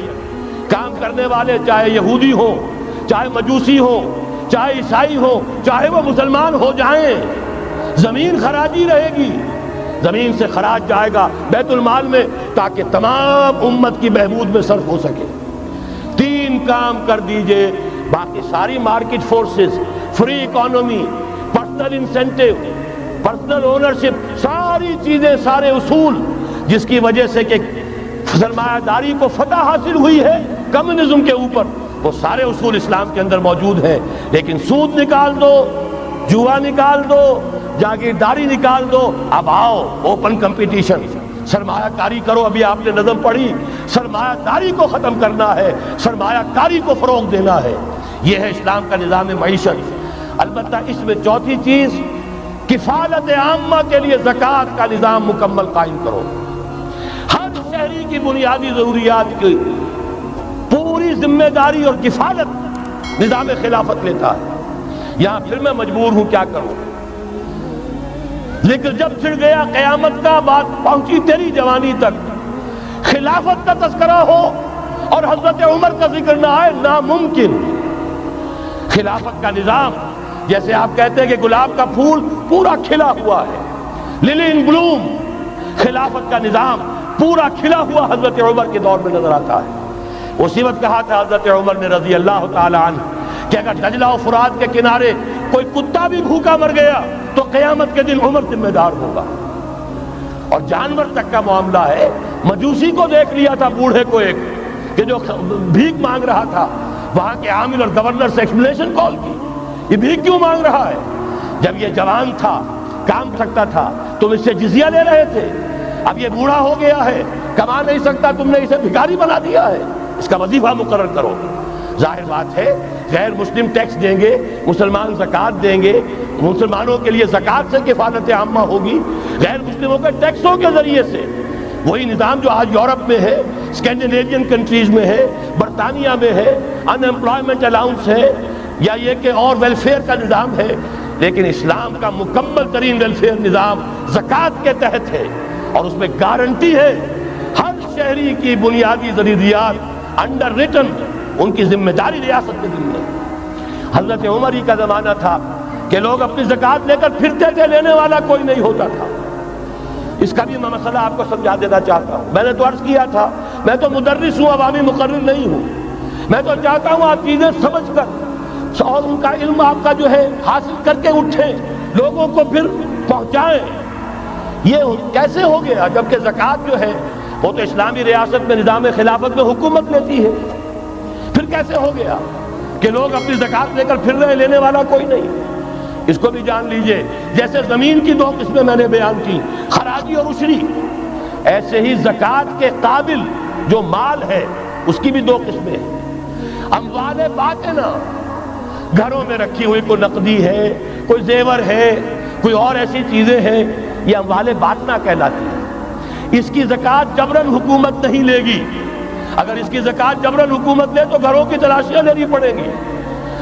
کام کرنے والے چاہے یہودی ہوں, چاہے مجوسی ہوں, چاہے عیسائی ہوں, چاہے وہ مسلمان ہو جائیں, زمین خراجی رہے گی. زمین سے خراج جائے گا بیت المال میں تاکہ تمام امت کی بہبود میں صرف ہو سکے. 3 کام کر دیجئے, باقی ساری market forces, free economy, personal incentive, personal ownership, ساری چیزیں, سارے اصول جس کی وجہ سے کہ سرمایہ داری کو فتح حاصل ہوئی ہے کمیونزم کے اوپر, وہ سارے اصول اسلام کے اندر موجود ہیں. لیکن سود نکال دو, جوا نکال دو, جاگیرداری نکال دو. اب آؤ اوپن کمپٹیشن, سرمایہ کاری کرو. ابھی آپ نے نظم پڑھی, سرمایہ داری کو ختم کرنا ہے, سرمایہ کاری کو فروغ دینا ہے. یہ ہے اسلام کا نظام معیشت. البتہ اس میں چوتھی چیز, کفالت عامہ کے لیے زکوٰۃ کا نظام مکمل قائم کرو. ہر شہری کی بنیادی ضروریات کی پوری ذمہ داری اور کفالت نظام خلافت لیتا ہے. یہاں پھر میں مجبور ہوں کیا کروں, ذکر جب چھڑ گیا قیامت کا, بات پہنچی تیری جوانی تک, خلافت کا تذکرہ ہو اور حضرت عمر کا ذکر نہ آئے, ناممکن. خلافت کا نظام, جیسے آپ کہتے ہیں کہ گلاب کا پھول پورا کھلا ہوا ہے, للی ان بلوم, خلافت کا نظام پورا کھلا ہوا حضرت عمر کے دور میں نظر آتا ہے. اسی وقت کہا تھا حضرت عمر نے رضی اللہ تعالی عنہ کہ اگر دجلہ و فرات کے کنارے کوئی کتا بھی بھوکا مر گیا تو قیامت کے دن عمر ذمہ دار ہوگا. اور جانور تک کا معاملہ ہے. مجوسی کو دیکھ لیا تھا, بوڑھے کو, ایک کہ جو بھیک مانگ رہا تھا, وہاں کے عامل اور گورنر سے ایکسپلینیشن کال کی, یہ بھیک کیوں مانگ رہا ہے؟ جب یہ جوان تھا, کام سکتا تھا, تم اس سے جزیہ لے رہے تھے. اب یہ بوڑھا ہو گیا ہے, کما نہیں سکتا, تم نے اسے بھکاری بنا دیا ہے, اس کا وظیفہ مقرر کرو. ظاہر بات ہے غیر مسلم ٹیکس دیں گے, مسلمان زکوٰۃ دیں گے, مسلمانوں کے لیے زکوٰۃ سے کفالت عامہ ہوگی, غیر مسلموں کے ٹیکسوں کے ذریعے سے. وہی نظام جو آج یورپ میں ہے, اسکینڈینیوین کنٹریز میں ہے, برطانیہ میں ہے, ان امپلائمنٹ الاؤنس ہے, یا یہ کہ اور ویلفیئر کا نظام ہے. لیکن اسلام کا مکمل ترین ویلفیئر نظام زکوٰۃ کے تحت ہے، اور اس میں گارنٹی ہے ہر شہری کی بنیادی ضروریات انڈر ریٹن، ان کی ذمہ داری ریاست کے ذمہ ہے۔ حضرت عمر ہی کا زمانہ تھا کہ لوگ اپنی زکوٰۃ لے کر پھرتے تھے، لینے والا کوئی نہیں ہوتا تھا۔ اس کا بھی میں مسئلہ آپ کو سمجھا دینا چاہتا ہوں۔ میں نے تو عرض کیا تھا، میں تو مدرس ہوں، عوامی مقرر نہیں ہوں۔ میں تو چاہتا ہوں آپ چیزیں سمجھ کر اور ان کا علم آپ کا جو ہے حاصل کر کے اٹھیں، لوگوں کو پھر پہنچائیں۔ یہ کیسے ہو گیا جبکہ زکوٰۃ جو ہے وہ تو اسلامی ریاست میں نظام خلافت میں حکومت لیتی ہے؟ پھر کیسے ہو گیا کہ لوگ اپنی زکوٰۃ لے کر پھر رہے، لینے والا کوئی نہیں؟ اس کو بھی جان لیجئے، جیسے زمین کی دو قسمیں میں نے بیان کی، خراجی اور عشری، ایسے ہی زکوٰۃ کے قابل جو مال ہے اس کی بھی دو قسمیں ہیں۔ اموال باطنہ، گھروں میں رکھی ہوئی کوئی نقدی ہے، کوئی زیور ہے، کوئی اور ایسی چیزیں ہیں، یہ اموال باطنہ کہلاتی ہے۔ اس کی زکوٰۃ جبراً حکومت نہیں لے گی۔ اگر اس کی زکوٰۃ جبراً حکومت لے تو گھروں کی تلاشیاں لینی پڑیں گی،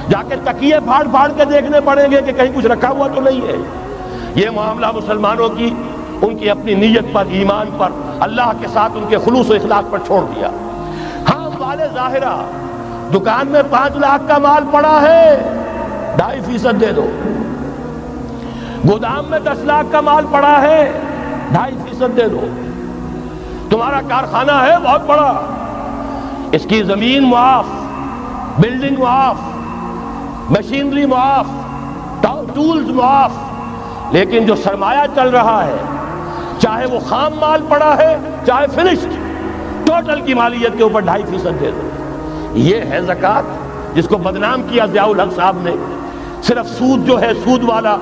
جا کے تکیے پھاڑ پھاڑ کے دیکھنے پڑیں گے کہ کہیں کچھ رکھا ہوا تو نہیں ہے۔ یہ معاملہ مسلمانوں کی ان کی اپنی نیت پر، ایمان پر، اللہ کے ساتھ ان کے خلوص و اخلاص پر چھوڑ دیا۔ ہاں اموال ظاہرہ، دکان میں 5 لاکھ کا مال پڑا ہے، 2.5% دے دو۔ گودام میں 10 لاکھ کا مال پڑا ہے، 2.5% دے دو۔ تمہارا کارخانہ ہے بہت بڑا، اس کی زمین معاف، بلڈنگ معاف، مشینری معاف، ٹولز معاف، لیکن جو سرمایہ چل رہا ہے، چاہے وہ خام مال پڑا ہے چاہے فنشڈ، ٹوٹل کی مالیت کے اوپر 2.5% دے دو۔ یہ ہے زکوٰۃ جس کو بدنام کیا ضیاء الحق صاحب نے۔ صرف سود جو ہے، سود والا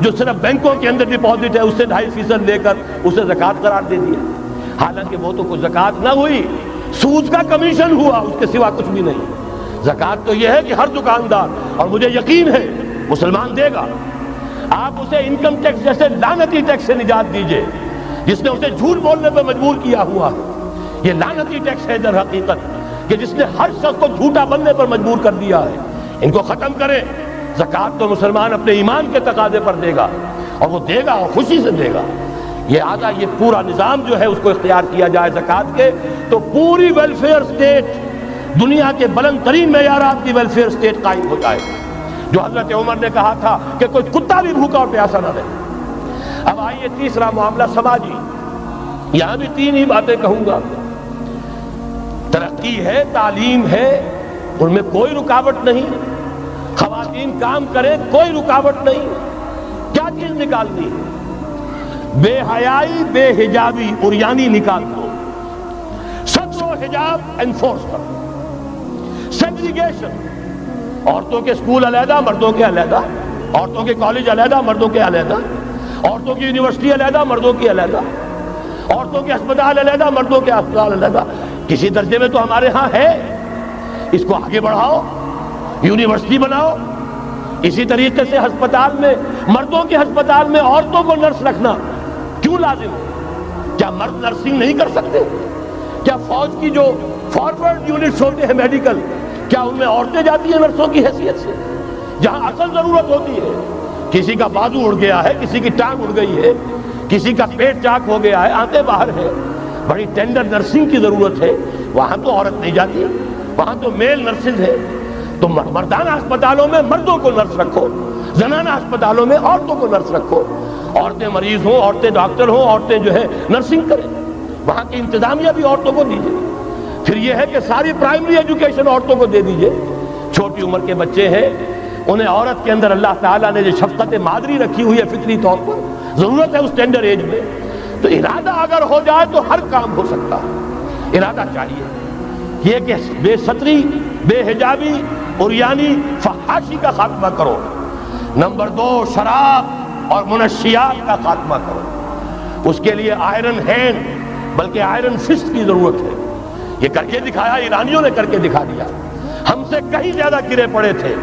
جو صرف بینکوں کے اندر ڈپازٹ ہے، اس سے 2.5% لے کر اسے زکوٰۃ قرار دے دیا، حالانکہ وہ تو کوئی زکوٰۃ نہ ہوئی، سود کا کمیشن ہوا، اس کے سوا کچھ بھی نہیں۔ زکوٰۃ تو یہ ہے کہ ہر دکاندار، اور مجھے یقین ہے مسلمان دے گا، آپ اسے انکم ٹیکس جیسے لعنتی ٹیکس سے نجات دیجئے جس نے اسے جھوٹ بولنے پہ مجبور کیا ہوا ہے۔ یہ لعنتی ٹیکس ہے در حقیقت کہ جس نے ہر شخص کو جھوٹا بننے پر مجبور کر دیا ہے۔ ان کو ختم کریں۔ زکوٰۃ تو مسلمان اپنے ایمان کے تقاضے پر دے گا، اور وہ دے گا اور خوشی سے دے گا۔ یہ آدھا یہ پورا نظام جو ہے اس کو اختیار کیا جائے زکوٰۃ کے، تو پوری ویلفیئر سٹیٹ، دنیا کے بلند ترین معیارات کی ویلفیئر سٹیٹ قائم ہو جائے، جو حضرت عمر نے کہا تھا کہ کوئی کتا بھی بھوکا اور پیاسا نہ رہے۔ اب آئیے تیسرا معاملہ سماجی، یہاں بھی 3 ہی باتیں کہوں گا۔ ترقی ہے، تعلیم ہے، ان میں کوئی رکاوٹ نہیں، خواتین کام کریں کوئی رکاوٹ نہیں۔ کیا چیز نکالنی؟ بے حیائی، بے حجابی، عریانی نکال دو، سطر و حجاب انفورس کرو، سیگریگیشن، عورتوں کے اسکول علیحدہ، مردوں کے علیحدہ، عورتوں کے کالج علیحدہ، مردوں کے علیحدہ، عورتوں کی یونیورسٹی علیحدہ، مردوں کی علیحدہ، عورتوں کے ہسپتال علیحدہ، مردوں کے ہسپتال علیحدہ۔ کسی درجے میں تو ہمارے ہاں ہے، اس کو آگے بڑھاؤ، یونیورسٹی بناؤ۔ اسی طریقے سے ہسپتال میں، مردوں کے ہسپتال میں عورتوں کو نرس رکھنا کیوں لازم ہے؟ کیا مرد نرسنگ نہیں کر سکتے؟ کیا فوج کی جو فارورڈ یونٹس ہوتے ہیں میڈیکل، کیا ان میں عورتیں جاتی ہیں نرسوں کی حیثیت سے؟ جہاں اصل ضرورت ہوتی ہے، کسی کا بازو اڑ گیا ہے، کسی کی ٹانگ اڑ گئی ہے، کسی کا پیٹ چاک ہو گیا ہے، آنتیں باہر ہے، بڑی ٹینڈر نرسنگ کی ضرورت ہے، وہاں تو عورت نہیں جاتی، وہاں تو میل نرسز ہے۔ تو مردانہ ہسپتالوں میں مردوں کو نرس رکھو، زنانہ ہسپتالوں میں عورتوں کو نرس رکھو، عورتیں مریض ہوں، عورتیں ڈاکٹر ہوں، عورتیں جو ہے نرسنگ کریں، وہاں کی انتظامیہ بھی عورتوں کو دیجیے۔ پھر یہ ہے کہ ساری پرائمری ایجوکیشن عورتوں کو دے دیجیے۔ چھوٹی عمر کے بچے ہیں، انہیں عورت کے اندر اللہ تعالیٰ نے جو شفقت مادری رکھی ہوئی ہے فطری طور پر، ضرورت ہے اس ٹینڈر ایج میں، تو ارادہ اگر ہو جائے تو ہر کام ہو سکتا ہے۔ ارادہ چاہیے یہ کہ بے ستری، بے حجابی، عریانی، فحاشی کا خاتمہ کرو۔ نمبر 2، شراب اور منشیات کا خاتمہ کرو۔ اس کے لیے آئرن ہینڈ بلکہ آئرن فسٹ کی ضرورت ہے۔ یہ کر کے دکھایا، ایرانیوں نے کر کے دکھا دیا۔ ہم سے کہیں زیادہ گرے پڑے تھے،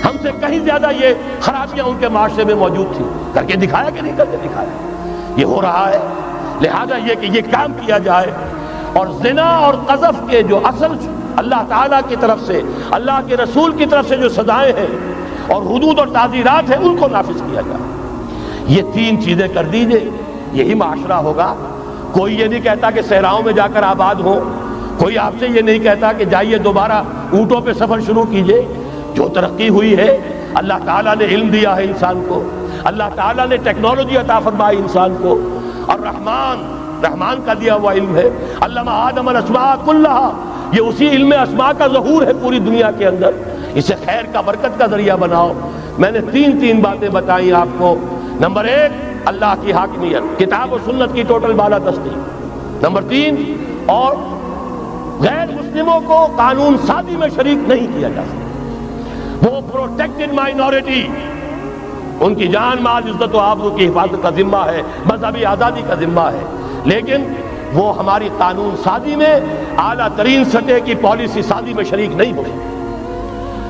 ہم سے کہیں زیادہ یہ خرابیاں ان کے معاشرے میں موجود تھی، کر کے دکھایا کہ نہیں کر کے دکھایا؟ یہ ہو رہا ہے۔ لہذا یہ کہ یہ کام کیا جائے، اور زنا اور قذف کے جو اصل اللہ تعالیٰ کی طرف سے، اللہ کے رسول کی طرف سے جو سزائیں ہیں، اور حدود اور تعزیرات ہیں ان کو نافذ کیا جائے۔ یہ تین چیزیں کر دیجئے، یہی معاشرہ ہوگا۔ کوئی یہ نہیں کہتا کہ صحراؤں میں جا کر آباد ہو، کوئی آپ سے یہ نہیں کہتا کہ جائیے دوبارہ اونٹوں پہ سفر شروع کیجئے۔ جو ترقی ہوئی ہے، اللہ تعالیٰ نے علم دیا ہے انسان کو، اللہ تعالیٰ نے ٹیکنالوجی عطا فرمائی انسان کو، اور رحمان کا دیا ہوا علم ہے۔ علم آدم الاسماء کلھا، یہ اسی علم اسماء کا ظہور ہے پوری دنیا کے اندر۔ اسے خیر کا برکت کا ذریعہ بناؤ۔ میں نے تین باتیں بتائیں آپ کو۔ نمبر 1، اللہ کی حاکمیت، کتاب و سنت کی ٹوٹل بالادستی۔ نمبر 3، اور غیر مسلموں کو قانون سازی میں شریک نہیں کیا جا سکتا۔ وہ پروٹیکٹڈ مائنورٹی، ان کی جان مال عزت و آبرو کی حفاظت کا ذمہ ہے، مذہبی آزادی کا ذمہ ہے، لیکن وہ ہماری قانون سازی میں اعلیٰ ترین سطح کی پالیسی سازی میں شریک نہیں ہوئے۔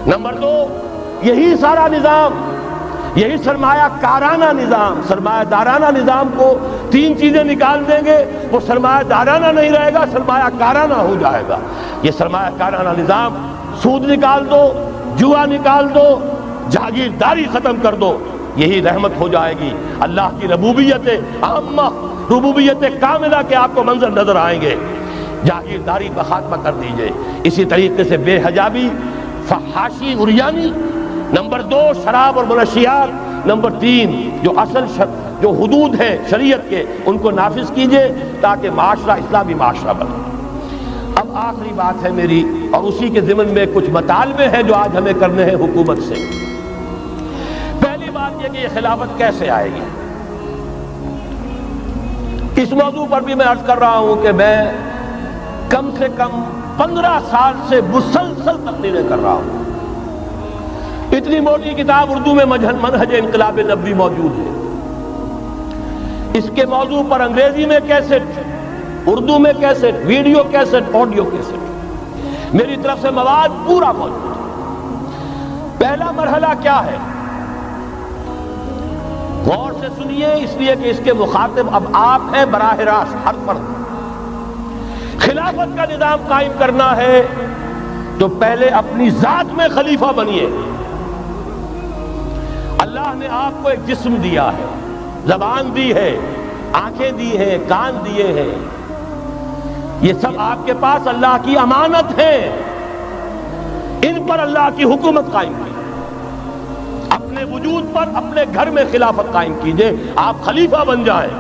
نمبر 2، یہی سارا نظام، یہی سرمایہ کارانہ نظام، سرمایہ دارانہ نظام کو 3 چیزیں نکال دیں گے، وہ سرمایہ دارانہ نہیں رہے گا، سرمایہ کارانہ ہو جائے گا۔ یہ سرمایہ کارانہ نظام، سود نکال دو، جوا نکال دو، جاگیرداری ختم کر دو، یہی رحمت ہو جائے گی۔ اللہ کی ربوبیت عامہ، ربوبیت کاملہ کے آپ کو منظر نظر آئیں گے۔ جاگیرداری کا خاتمہ کر دیجئے۔ اسی طریقے سے بے حجابی، فحاشی، عریانی۔ نمبر 2، شراب اور منشیات۔ نمبر 3، جو اصل جو حدود ہیں شریعت کے، ان کو نافذ کیجئے تاکہ معاشرہ اسلامی معاشرہ بنے۔ اب آخری بات ہے میری، اور اسی کے ضمن میں کچھ مطالبے ہیں جو آج ہمیں کرنے ہیں حکومت سے۔ پہلی بات یہ کہ یہ خلافت کیسے آئے گی۔ اس موضوع پر بھی میں عرض کر رہا ہوں کہ میں کم سے کم 15 سال سے مسلسل تقریریں کر رہا ہوں۔ اتنی موٹی کتاب اردو میں منہج انقلاب نبوی موجود ہے۔ اس کے موضوع پر انگریزی میں کیسٹ، اردو میں cassette, video cassette, audio cassette, میری طرف سے مواد پورا موجود ہے۔ پہلا مرحلہ کیا ہے؟ غور سے سنیے، اس لیے کہ اس کے مخاطب اب آپ ہیں براہ راست، ہر فرد۔ خلافت کا نظام قائم کرنا ہے تو پہلے اپنی ذات میں خلیفہ بنیے۔ اللہ نے آپ کو ایک جسم دیا ہے، زبان دی ہے، آنکھیں دی ہیں، کان دیے ہیں، یہ سب آپ کے پاس اللہ کی امانت ہے۔ ان پر اللہ کی حکومت قائم کی، اپنے وجود پر اپنے گھر میں خلافت قائم کیجئے۔ آپ خلیفہ بن جائیں،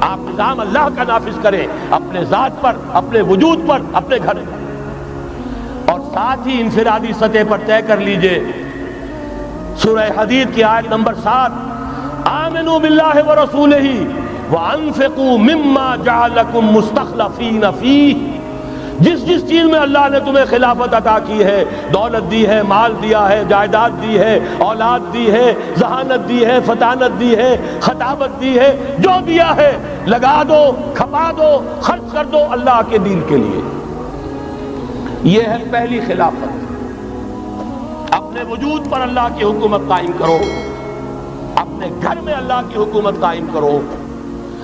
آپ نظام اللہ کا نافذ کریں اپنے ذات پر، اپنے وجود پر، اپنے گھر پر، اور ساتھ ہی انفرادی سطح پر طے کر لیجئے۔ سورہ حدید کی آیت نمبر 7، آمنوا باللہ ورسولہ وانفقوا مما جعلکم مستخلفین فیہ۔ جس چیز میں اللہ نے تمہیں خلافت عطا کی ہے، دولت دی ہے، مال دیا ہے، جائیداد دی ہے، اولاد دی ہے، ذہانت دی ہے، فطانت دی ہے، خطابت دی ہے، جو دیا ہے لگا دو، کھپا دو، خرچ کر دو اللہ کے دین کے لیے۔ یہ ہے پہلی خلافت۔ اپنے وجود پر اللہ کی حکومت قائم کرو، اپنے گھر میں اللہ کی حکومت قائم کرو،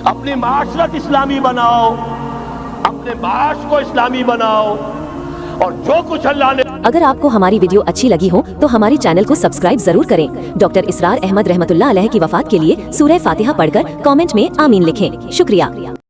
اپنی معاشرت اسلامی بناؤ، اپنے معاش کو اسلامی بناؤ، اور جو کچھ اللہ نے۔ اگر آپ کو ہماری ویڈیو اچھی لگی ہو تو ہماری چینل کو سبسکرائب ضرور کریں۔ ڈاکٹر اسرار احمد رحمۃ اللہ علیہ کی وفات کے لیے سورہ فاتحہ پڑھ کر کامنٹ میں آمین لکھیں۔ شکریہ۔